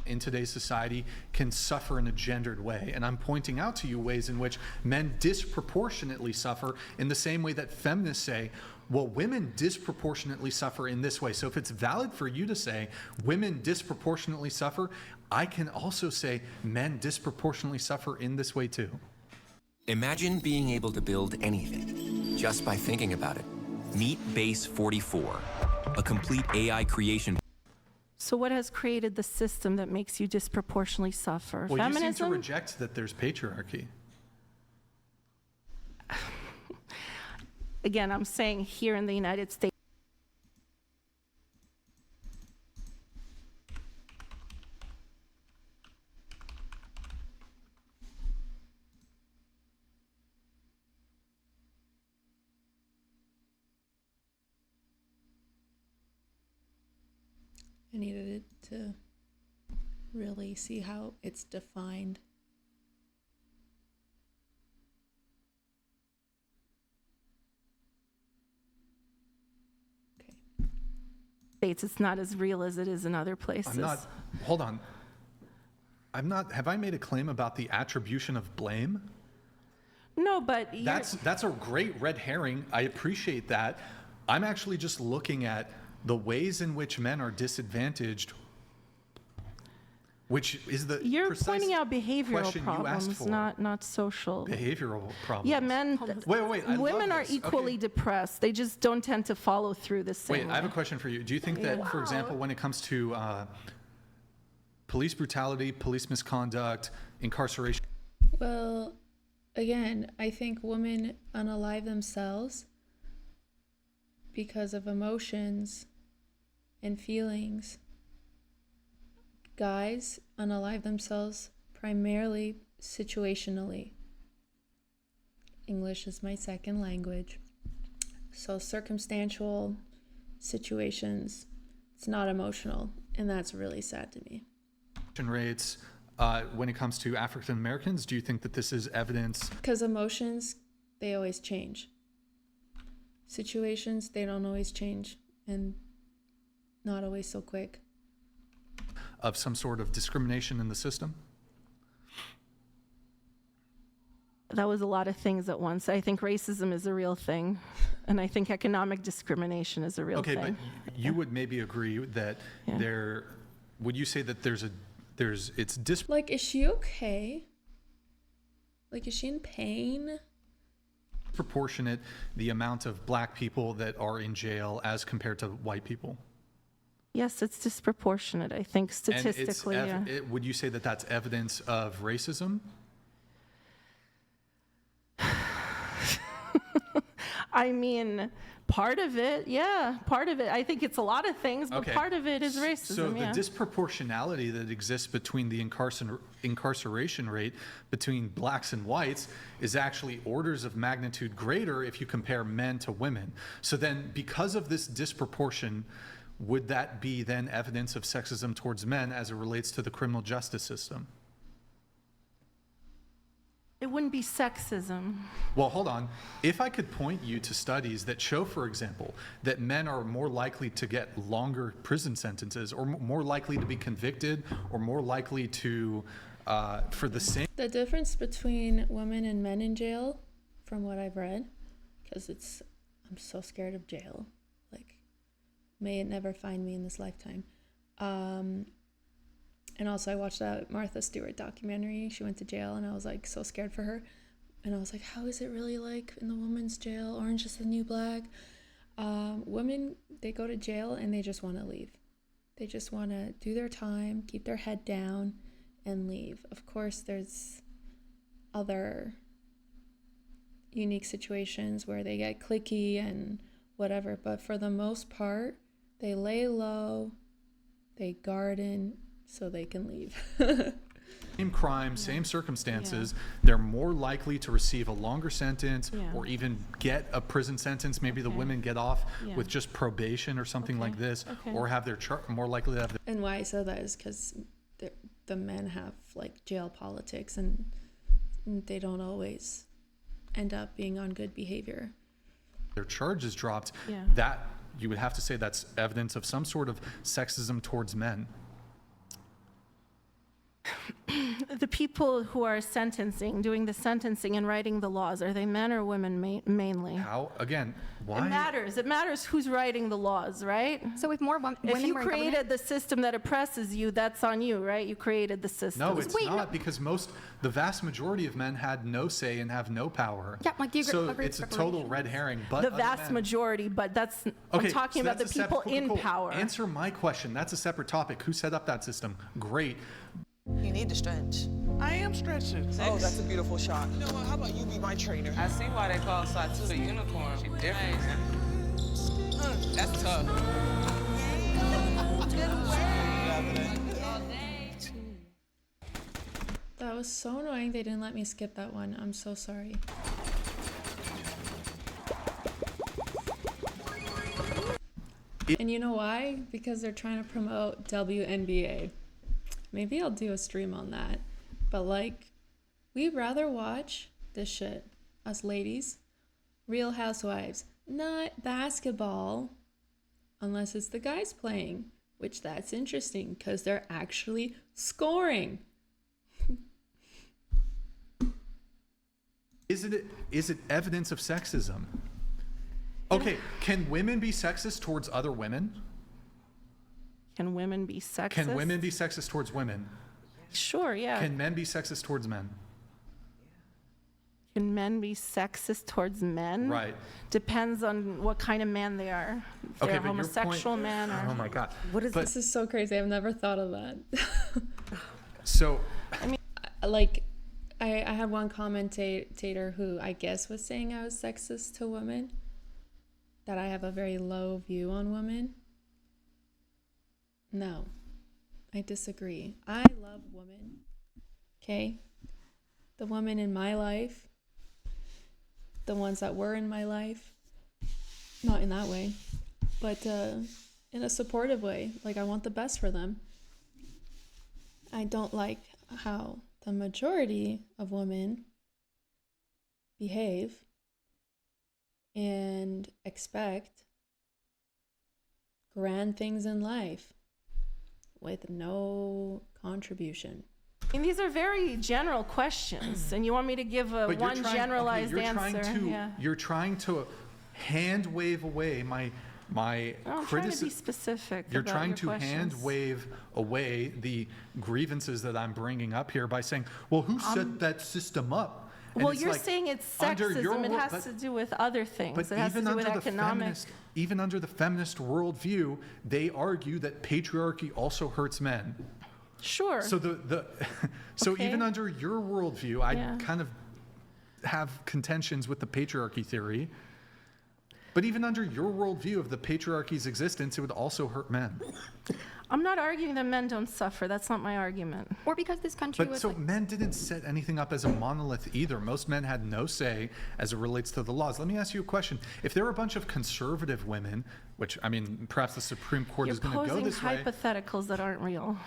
in today's society can suffer in a gendered way. And I'm pointing out to you ways in which men disproportionately suffer in the same way that feminists say, well, women disproportionately suffer in this way. So if it's valid for you to say women disproportionately suffer, I can also say men disproportionately suffer in this way too. Imagine being able to build anything just by thinking about it. Meet Base 44, a complete AI creation. So what has created the system that makes you disproportionately suffer? Well, Feminism? you seem to reject that there's patriarchy. Again, I'm saying here in the United States. I needed it to really see how it's defined. It's not as real as it is in other places. Hold on. Have I made a claim about the attribution of blame? No, but that's a great red herring. I appreciate that. I'm actually just looking at the ways in which men are disadvantaged, which is the you're precise pointing out behavioral question you asked problems, for. not social. Behavioral problems. Yeah, men. Wait. Women are equally depressed. They just don't tend to follow through the same. Wait, I have a question for you. Do you think that, for example, when it comes to police brutality, police misconduct, incarceration? Well, again, I think women unalive themselves because of emotions and feelings. Guys unalive themselves primarily situationally. English is my second language. So circumstantial situations, it's not emotional, and that's really sad to me. Rates when it comes to African Americans, do you think that this is evidence? Because emotions, they always change. Situations, they don't always change, and not always so quick. Of some sort of discrimination in the system? That was a lot of things at once. I think racism is a real thing, and I think economic discrimination is a real thing. Okay, but you would maybe agree that would you say that like, is she okay? Like, is she in pain? Proportionate the amount of black people that are in jail as compared to white people? Yes, it's disproportionate, I think, statistically. Would you say that that's evidence of racism? I mean, part of it, yeah, part of it. I think it's a lot of things, but part of it is racism. So the disproportionality that exists between the incarceration rate between blacks and whites is actually orders of magnitude greater if you compare men to women. So then, because of this disproportion, would that be then evidence of sexism towards men as it relates to the criminal justice system? It wouldn't be sexism. Well, hold on. If I could point you to studies that show, for example, that men are more likely to get longer prison sentences, or more likely to be convicted, or more likely to, for the same... The difference between women and men in jail, from what I've read, because I'm so scared of jail. Like, may it never find me in this lifetime. And also I watched that Martha Stewart documentary. She went to jail and I was like so scared for her. And I was like, how is it really like in the women's jail? Orange is the new black. Women, they go to jail and they just want to leave. They just want to do their time, keep their head down and leave. Of course, there's other unique situations where they get cliquey and whatever. But for the most part, they lay low, they garden, so they can leave. Same crime, same circumstances, they're more likely to receive a longer sentence or even get a prison sentence. Maybe the women get off with just probation or something like this, or have their more likely to have And why I said that is because the men have like jail politics and they don't always end up being on good behavior. their charges dropped, Yeah. that you would have to say that's evidence of some sort of sexism towards men. The people who are doing the sentencing and writing the laws, are they men or women mainly? How? Again, why? It matters. It matters who's writing the laws, right? So if more women If you were in created government, the system that oppresses you, that's on you, right? You created the system. No, it's not, because the vast majority of men had no say and have no power. Yeah, like, do you so agree it's a with total red herring. But The other vast men- majority, but that's, Okay, I'm talking so about the that's a people separate- in cool. power. Answer my question. That's a separate topic. Who set up that system? Great. You need to stretch. I am stretching. Oh, that's a beautiful shot. You know what? How about you be my trainer? I see why they call Satu the unicorn. She different. That's tough. That was so annoying they didn't let me skip that one. I'm so sorry. And you know why? Because they're trying to promote WNBA. Maybe I'll do a stream on that. But like, we'd rather watch this shit, us ladies, Real Housewives, not basketball, unless it's the guys playing, which that's interesting because they're actually scoring. Is it evidence of sexism? Okay, can women be sexist towards other women? Can women be sexist? Can women be sexist towards women? Sure, yeah. Can men be sexist towards men? Can men be sexist towards men? Right. Depends on what kind of man they are. If Okay, they're but your homosexual point- man or... Oh my God. This is so crazy. I've never thought of that. So, I mean, like, I had one commentator who I guess was saying I was sexist to women, that I have a very low view on women. No, I disagree. I love women, okay? The women in my life, the ones that were in my life, not in that way, but in a supportive way. Like, I want the best for them. I don't like how the majority of women behave and expect grand things in life with no contribution. I mean, these are very general questions, and you want me to give but one generalized answer? You're trying to hand wave away my I'm trying to be specific. You're about trying your to questions. hand wave away the grievances that I'm bringing up here by saying, well, who set that system up? And Well, it's you're like, saying it's under your sexism. It wor- has but- to do with other things. But It has to even do with under the economic. even under the feminist worldview, they argue that patriarchy also hurts men. Sure. So so Okay. even under your worldview, I Yeah. kind of have contentions with the patriarchy theory. But even under your worldview of the patriarchy's existence, it would also hurt men. I'm not arguing that men don't suffer. That's not my argument. or because this country But was so like, men didn't set anything up as a monolith either. Most men had no say as it relates to the laws. Let me ask you a question. If there were a bunch of conservative women, which, I mean, perhaps the Supreme Court You're is going to go posing this way. hypotheticals that aren't real.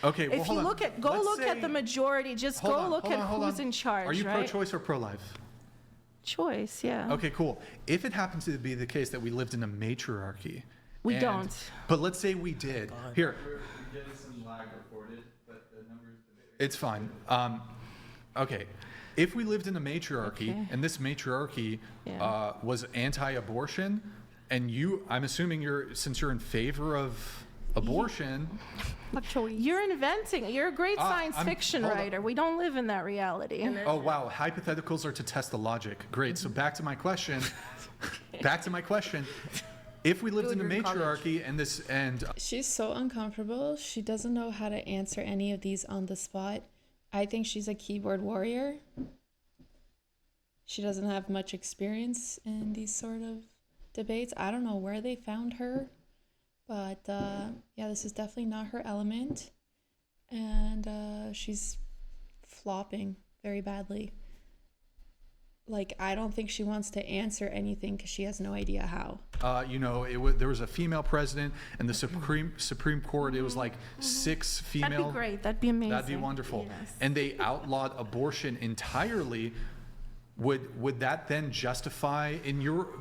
Okay, well, If hold you on. look at, go Let's look at say- the majority. Just Hold go on, look hold at on, hold who's on. in charge. Are you right? pro-choice or pro-life? Choice, yeah. Okay, cool. If it happens to be the case that we lived in a matriarchy. We and- don't. But let's say we did. Here. It's fine. Okay. If we lived in a matriarchy, Okay. and this matriarchy Yeah. was anti-abortion, and I'm assuming since you're in favor of abortion. You're inventing. You're a great science I'm- fiction hold on. writer. We don't live in that reality. Oh, wow. Hypotheticals are to test the logic. Great. So back to my question. If we lived in a matriarchy and She's so uncomfortable. She doesn't know how to answer any of these on the spot. I think she's a keyboard warrior. She doesn't have much experience in these sort of debates. I don't know where they found her, but yeah, this is definitely not her element. And she's flopping very badly. Like, I don't think she wants to answer anything because she has no idea how. there was a female president, and the Supreme Court. It was like 6 female. That'd be great. That'd be amazing. That'd be wonderful. Yes. And they outlawed abortion entirely. would that then justify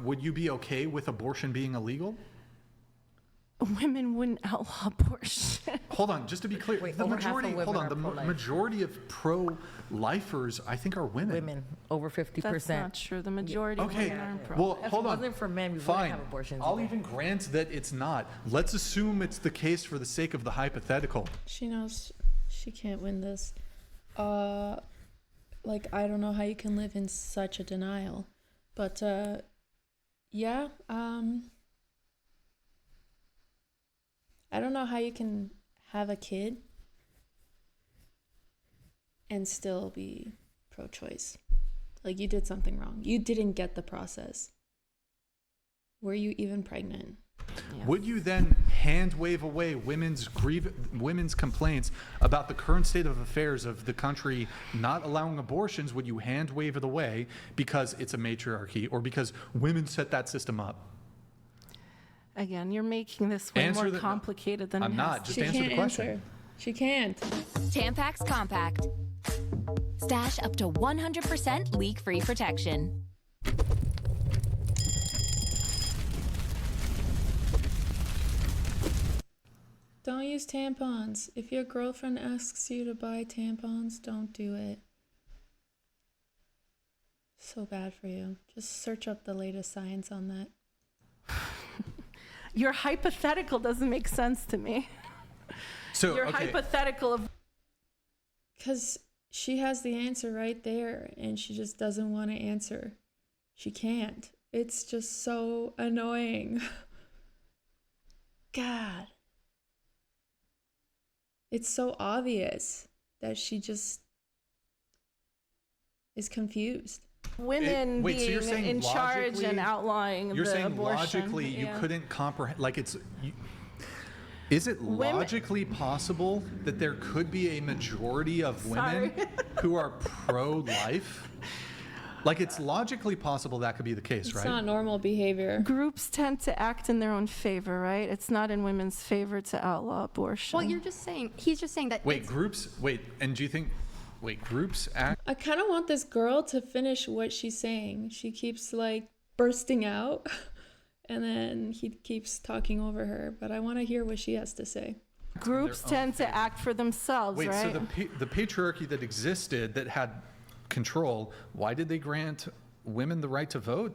would you be okay with abortion being illegal? Women wouldn't outlaw abortion. Hold on, just to be clear, Wait, the over half of majority. women Hold on, are the pro-life. majority of pro-lifers, I think, are women. Women, over 50%. That's not true. The majority of Okay, women aren't pro. well, If hold it on. wasn't for men, we Fine. wouldn't have abortions. I'll either. even grant that it's not. Let's assume it's the case for the sake of the hypothetical. She knows she can't win this. Like, I don't know how you can live in such a denial. But, yeah, I don't know how you can have a kid and still be pro-choice. Like, you did something wrong. You didn't get the process. Were you even pregnant? Yeah. Would you then hand wave away women's complaints about the current state of affairs of the country not allowing abortions? Would you hand wave it away because it's a matriarchy or because women set that system up? Again, you're making this way more complicated than I'm it not. has Just to. answer the question. She can't. Tampax Compact. Stash up to 100% leak-free protection. Don't use tampons. If your girlfriend asks you to buy tampons, don't do it. So bad for you. Just search up the latest science on that. Your hypothetical doesn't make sense to me. So your hypothetical of because she has the answer right there and she just doesn't want to answer. She can't. It's just so annoying. God. It's so obvious that she just is confused. women Wait, so you're being saying in charge logically- and outlawing You're the saying abortion. logically you Yeah. couldn't comprehend, like is it Women- logically possible that there could be a majority of women who are pro-life? Like, it's logically possible that could be the case, It's right? not normal behavior. Groups tend to act in their own favor, right? It's not in women's favor to outlaw abortion. Well, you're just saying, he's just saying that. Wait, and do you think, groups act? I kind of want this girl to finish what she's saying. She keeps like bursting out and then he keeps talking over her, but I want to hear what she has to say. Groups tend to act for themselves, Wait, right? so the patriarchy that existed, that had control, why did they grant women the right to vote?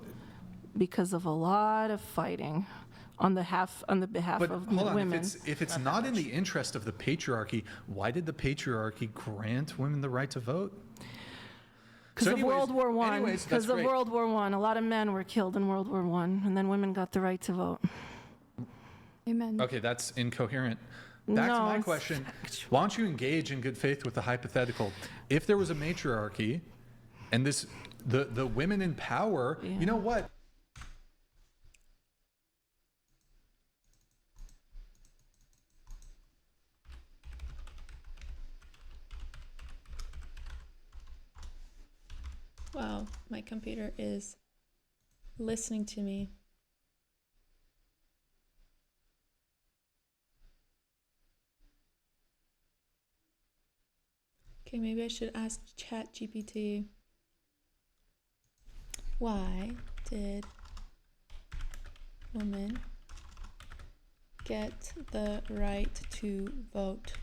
Because of a lot of fighting on the behalf But of hold on, women. if it's not in the interest of the patriarchy, why did the patriarchy grant women the right to vote? Because of World War One. Anyways, Because that's of great. World War One, a lot of men were killed in World War One, and then women got the right to vote. Amen. Okay, that's incoherent. Back to No, my it's question. Why don't you engage in good faith with the hypothetical? If there was a matriarchy and the women in power, you know what? Wow, my computer is listening to me. Okay, maybe I should ask ChatGPT. Why did women get the right to vote?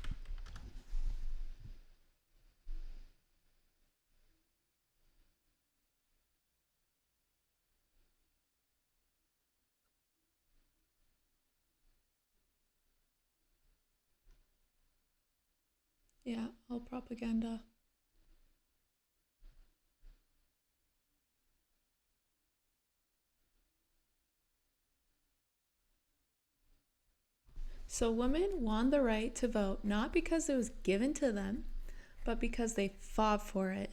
Yeah, all propaganda. So women won the right to vote not because it was given to them, but because they fought for it.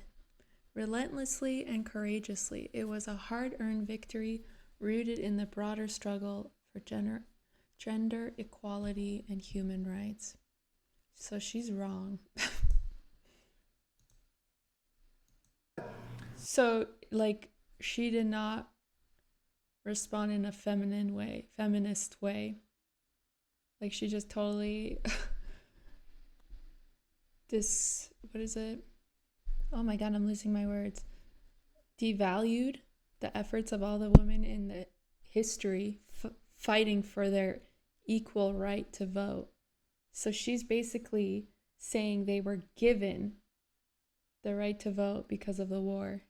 Relentlessly and courageously, it was a hard-earned victory rooted in the broader struggle for gender equality and human rights. So she's wrong. So, like, she did not respond in a feminist way. Like, she just totally what is it? Oh my God, I'm losing my words. devalued the efforts of all the women in the history fighting for their equal right to vote. So she's basically saying they were given the right to vote because of the war.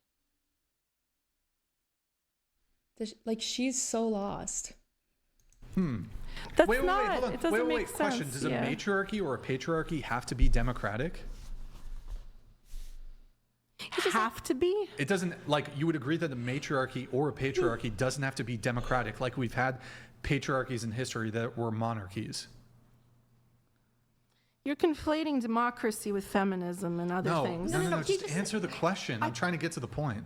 Like, she's so lost. That's wait, not, hold on. it doesn't make sense. Question. Does a matriarchy or a patriarchy have to be democratic? Have to be? It doesn't, like, you would agree that a matriarchy or a patriarchy doesn't have to be democratic, like we've had patriarchies in history that were monarchies. You're conflating democracy with feminism and other things. No, just answer the question. I'm trying to get to the point.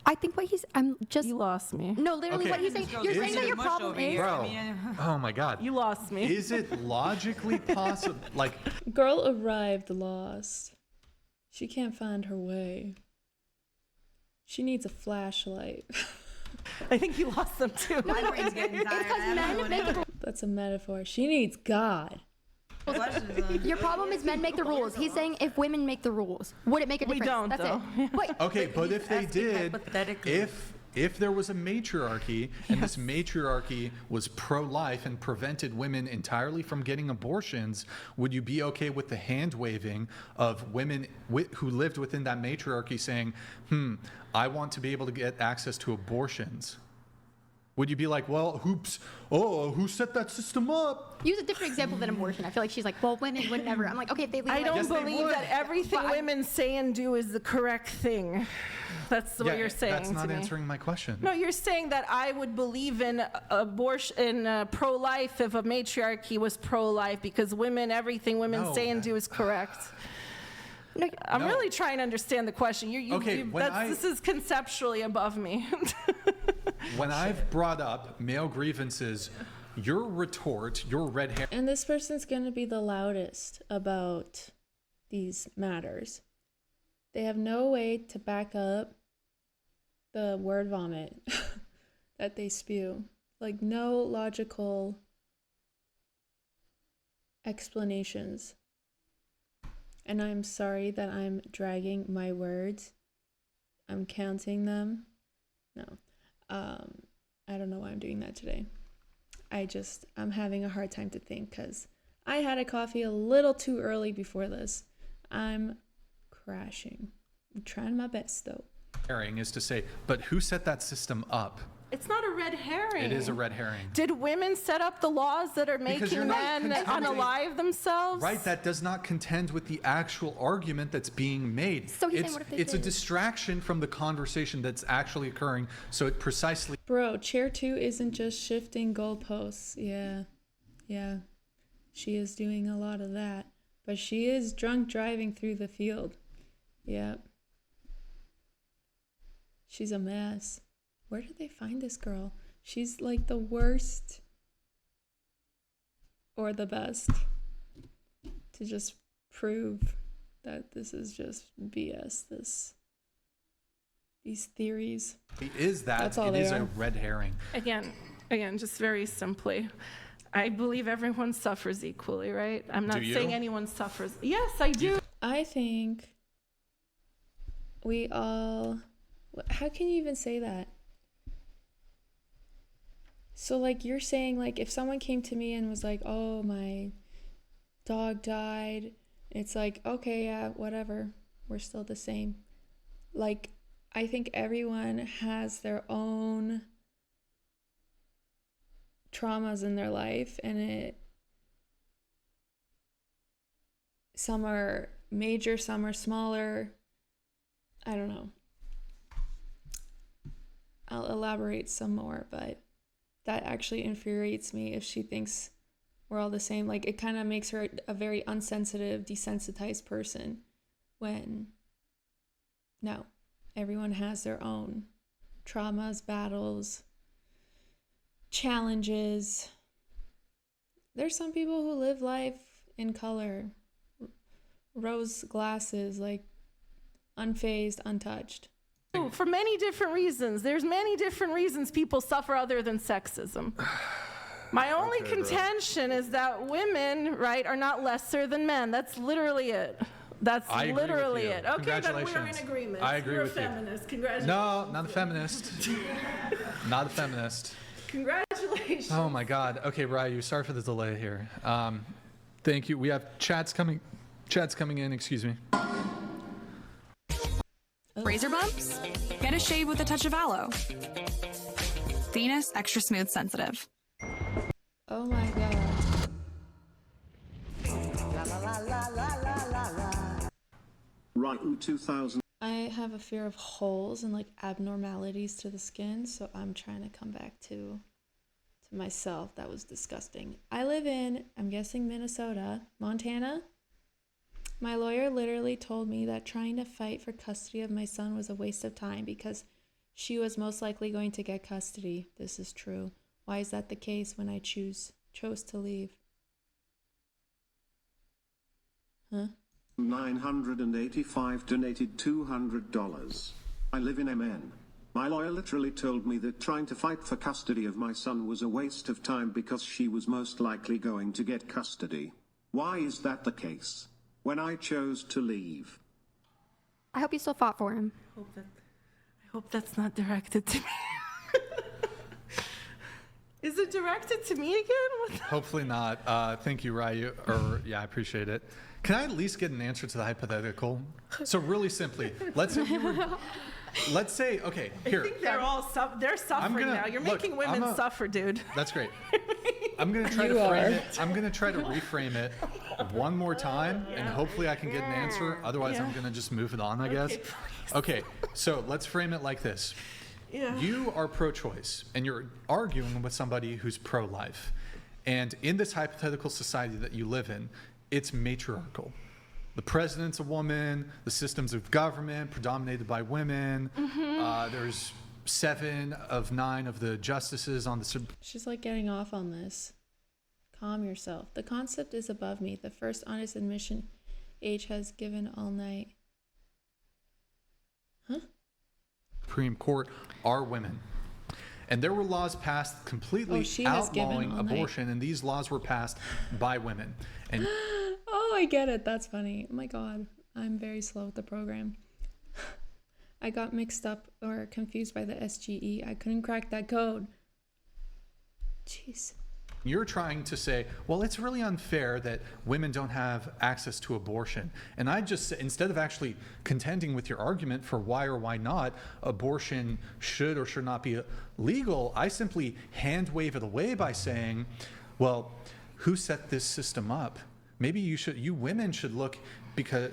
I think what I'm just. You lost me. No, literally, what he's saying. You're saying that your problem is. Bro, oh my God. You lost me. Is it logically possible? Like, girl arrived lost. She can't find her way. She needs a flashlight. I think you lost them too. My brain's getting tired. That's a metaphor. She needs God. Your problem is men make the rules. He's saying if women make the rules, would it make a difference? We don't, That's though. it. Wait. okay, but if they did, if there was a matriarchy and this matriarchy was pro-life and prevented women entirely from getting abortions, would you be okay with the hand waving of women who lived within that matriarchy saying, I want to be able to get access to abortions? Would you be like, well, who set that system up? Use a different example than abortion. I feel like she's like, well, women would never. I'm like, okay, if they leave. I don't believe that everything women say and do is the correct thing. That's what you're saying. That's not answering my question. No, you're saying that I would believe in abortion, in pro-life, if a matriarchy was pro-life, because everything women say and do is correct. No, I'm really trying to understand the question. This is conceptually above me. When I've brought up male grievances, your retort, your red hair. And this person's going to be the loudest about these matters. They have no way to back up the word vomit that they spew. Like, no logical explanations. And I'm sorry that I'm dragging my words. I'm counting them. No. I don't know why I'm doing that today. I'm having a hard time to think because I had a coffee a little too early before this. I'm crashing. I'm trying my best though. Herring is to say, but who set that system up? It's not a red herring. It is a red herring. Did women set up the laws that are making men unalive themselves? Right, that does not contend with the actual argument that's being made. So he's saying, what if they it's a did? distraction from the conversation that's actually occurring. So it precisely. Bro, chair 2 isn't just shifting goalposts. Yeah. She is doing a lot of that. But she is drunk driving through the field. Yep. She's a mess. Where did they find this girl? She's like the worst or the best to just prove that this is just BS. These theories. That's all it is a red herring. Again, just very simply, I believe everyone suffers equally, right? I'm not saying anyone suffers. Yes, I do. I think we all. How can you even say that? So, like, you're saying, like, if someone came to me and was like, oh, my dog died, it's like, okay, yeah, whatever. We're still the same. Like, I think everyone has their own traumas in their life, and some are major, some are smaller. I don't know. I'll elaborate some more, but that actually infuriates me if she thinks we're all the same. Like, it kind of makes her a very unsensitive, desensitized person when, no, everyone has their own traumas, battles, challenges. There's some people who live life in color, rose glasses, like unfazed, untouched. For many different reasons. There's many different reasons people suffer other than sexism. My only contention is that women, right, are not lesser than men. That's literally it. That's I agree with literally you. it. Okay, then we're in Congratulations. agreement. I agree You're with a you. feminist. Congratulations. No, not a feminist. Not a feminist. Congratulations. Oh my God. Okay, Ryu, sorry for the delay here. Thank you. We have chats coming in, excuse me. Razor bumps? Get a shave with a touch of aloe. Venus Extra Smooth Sensitive. Oh my God. Right in 2000. I have a fear of holes and like abnormalities to the skin, so I'm trying to come back to myself. That was disgusting. I live in, I'm guessing Minnesota, Montana. My lawyer literally told me that trying to fight for custody of my son was a waste of time because she was most likely going to get custody. This is true. Why is that the case when I chose to leave? Huh? 985 donated $200. I live in MN. My lawyer literally told me that trying to fight for custody of my son was a waste of time because she was most likely going to get custody. Why is that the case? When I chose to leave. I hope you still fought for him. I hope that's not directed to me. Is it directed to me again? Hopefully not. Thank you, Ryu. Yeah, I appreciate it. Can I at least get an answer to the hypothetical? So really simply, let's say, okay, here. I think they're suffering now. You're making women suffer, dude. That's great. I'm gonna try to frame it. I'm gonna try to reframe it one more time, and hopefully I can get an answer. Otherwise, I'm gonna just move it on, I guess. Okay, so let's frame it like this. Yeah. You are pro-choice, and you're arguing with somebody who's pro-life. And in this hypothetical society that you live in, it's matriarchal. The president's a woman, the systems of government predominated by women. There's 7 of 9 of the justices on the... She's like getting off on this. Calm yourself. The concept is above me. The first honest admission H has given all night. Huh? Supreme Court are women. And there were laws passed completely outlawing abortion, and these laws were passed by women. And oh, I get it. That's funny. Oh my God. I'm very slow with the program. I got mixed up or confused by the SGE. I couldn't crack that code. Jeez. you're trying to say, well, it's really unfair that women don't have access to abortion. And I just, instead of actually contending with your argument for why or why not abortion should or should not be legal, I simply hand wave it away by saying, well, who set this system up? Maybe you women should look because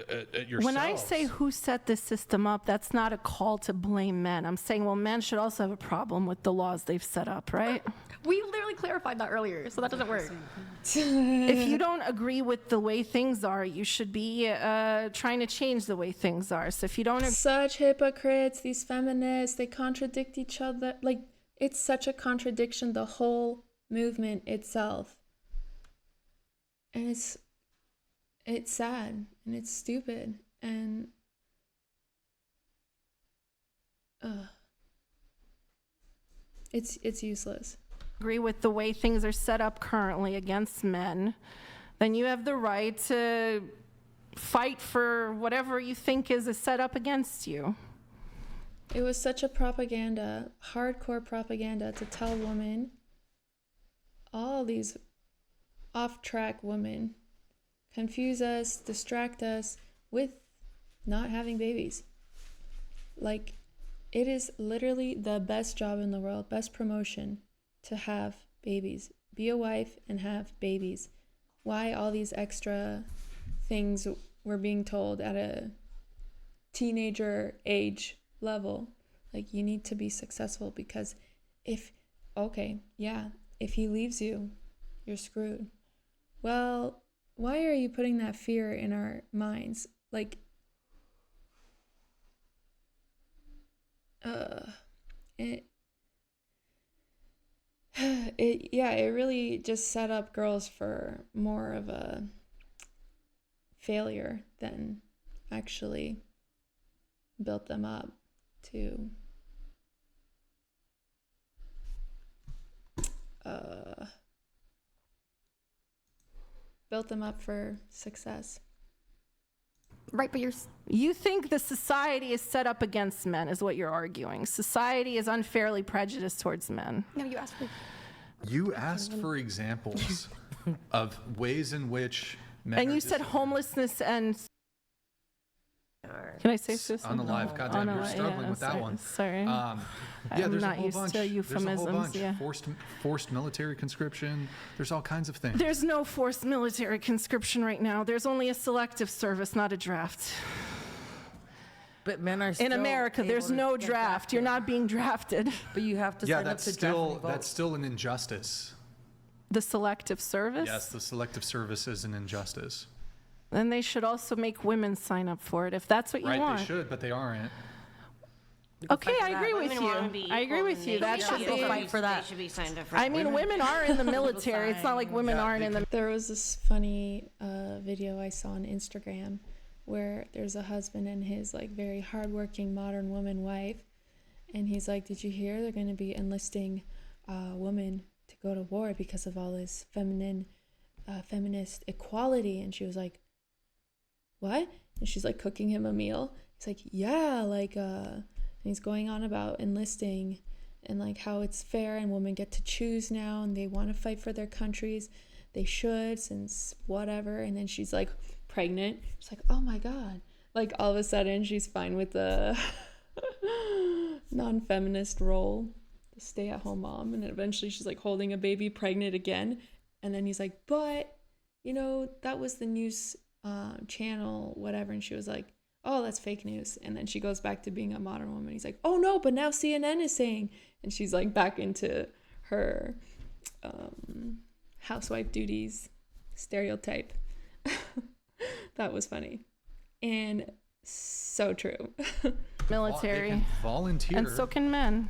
at yourselves. When I say who set this system up, that's not a call to blame men. I'm saying, well, men should also have a problem with the laws they've set up, right? We literally clarified that earlier, so that doesn't work. If you don't agree with the way things are, you should be trying to change the way things are. So if you don't... Such hypocrites, these feminists, they contradict each other. Like, it's such a contradiction, the whole movement itself. And it's sad and it's stupid and it's useless. Agree with the way things are set up currently against men, then you have the right to fight for whatever you think is set up against you. It was such a propaganda, hardcore propaganda, to tell women, all these off-track women, confuse us, distract us with not having babies. Like, it is literally the best job in the world, best promotion, to have babies. Be a wife and have babies. Why all these extra things we're being told at a teenager age level? Like, you need to be successful, because if he leaves you, you're screwed. Well, why are you putting that fear in our minds? Like, it really just set up girls for more of a failure than actually built them up to built them up for success. Right, but you think the society is set up against men, is what you're arguing. Society is unfairly prejudiced towards men. No, you asked for. You asked for examples of ways in which men And are you said homelessness and. Can I say so? on the live. Goddamn, you're struggling with that one. Sorry. Yeah, I'm there's not a whole used bunch. to There's a euphemisms. whole bunch. Yeah. Forced military conscription. There's all kinds of things. There's no forced military conscription right now. There's only a selective service, not a draft. But men are In still America, there's able to no get draft. drafted. You're not being drafted. But you have to Yeah, sign up that's to draft and vote. that's still an injustice. The selective service? Yes, the selective service is an injustice. Then they should also make women sign up for it if that's what you Right, want. they should, but they aren't. Okay, I agree with Women wanna be you. I agree equal with and you. they That should should be- be. fight for that. They should be signed up for I mean, women are in the military. It's not like women aren't in the. There was this funny video I saw on Instagram where there's a husband and his like very hardworking modern woman wife, and he's like, "Did you hear they're going to be enlisting women to go to war because of all this feminist equality?" And she was like, "What?" And she's like cooking him a meal. He's like, "Yeah, like and he's going on about enlisting and like how it's fair and women get to choose now and they want to fight for their countries. They should, since whatever." And then she's like pregnant. She's like, "Oh my God." Like all of a sudden she's fine with the non-feminist role, the stay-at-home mom. And then eventually she's like holding a baby, pregnant again. And then he's like, "But, you know, that was the news channel, whatever." And she was like, "Oh, that's fake news." And then she goes back to being a modern woman. He's like, "Oh no, but now CNN is saying," and she's like back into her housewife duties stereotype. That was funny and so true. Military. They can volunteer. And so can men.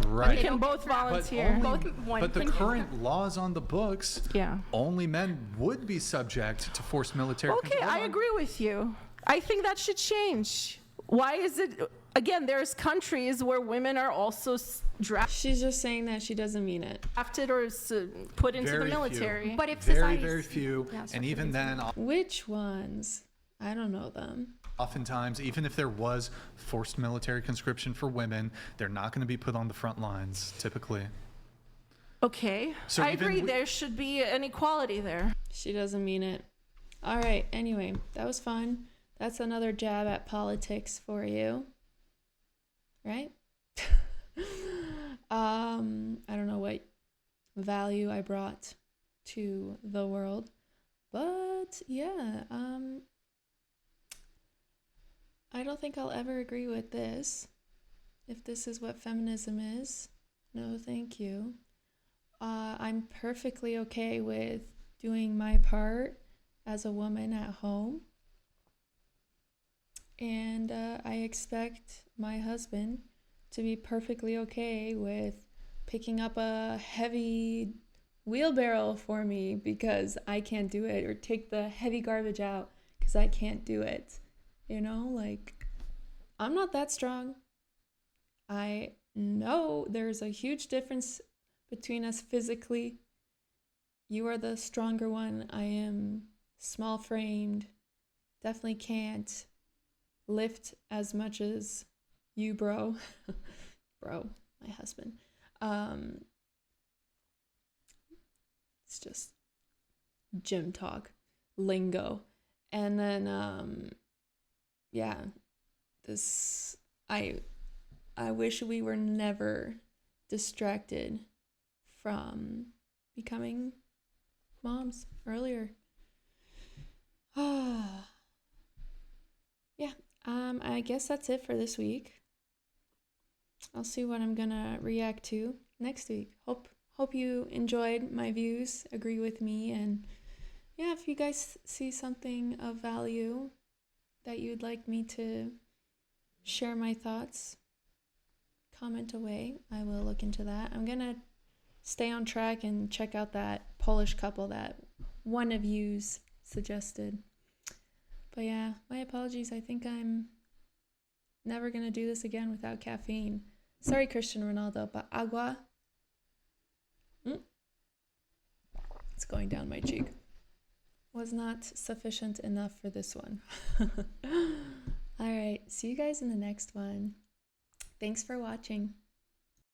Right. We can both volunteer. But the current laws on the books, only men would be subject to forced military Okay, control. I agree with you. I think that should change. Why is it? Again, there's countries where women are also drafted. She's just saying that she doesn't mean it. Drafted or put into Very the military. few. But if very, society's- very few. Yeah, And even then, Which ones? I don't know them. oftentimes, even if there was forced military conscription for women, they're not going to be put on the front lines, typically. Okay, So I even agree. wi- There should be an equality there. She doesn't mean it. All right, anyway, that was fun. That's another jab at politics for you. Right? I don't know what value I brought to the world, but yeah, I don't think I'll ever agree with this. If this is what feminism is, no thank you. I'm perfectly okay with doing my part as a woman at home. And I expect my husband to be perfectly okay with picking up a heavy wheelbarrow for me because I can't do it, or take the heavy garbage out because I can't do it. You know, like, I'm not that strong. I know there's a huge difference between us physically. You are the stronger one. I am small framed. Definitely can't lift as much as you, bro. Bro, my husband. It's just gym talk, lingo. And then yeah, this I wish we were never distracted from becoming moms earlier. Yeah, I guess that's it for this week. I'll see what I'm gonna react to next week. Hope you enjoyed my views, agree with me, and yeah, if you guys see something of value that you'd like me to share my thoughts, comment away. I will look into that. I'm gonna stay on track and check out that Polish couple that one of yous suggested. But yeah, my apologies. I think I'm never gonna do this again without caffeine. Sorry, Cristiano Ronaldo, but agua. It's going down my cheek. was not sufficient enough for this one. All right, see you guys in the next one. Thanks for watching.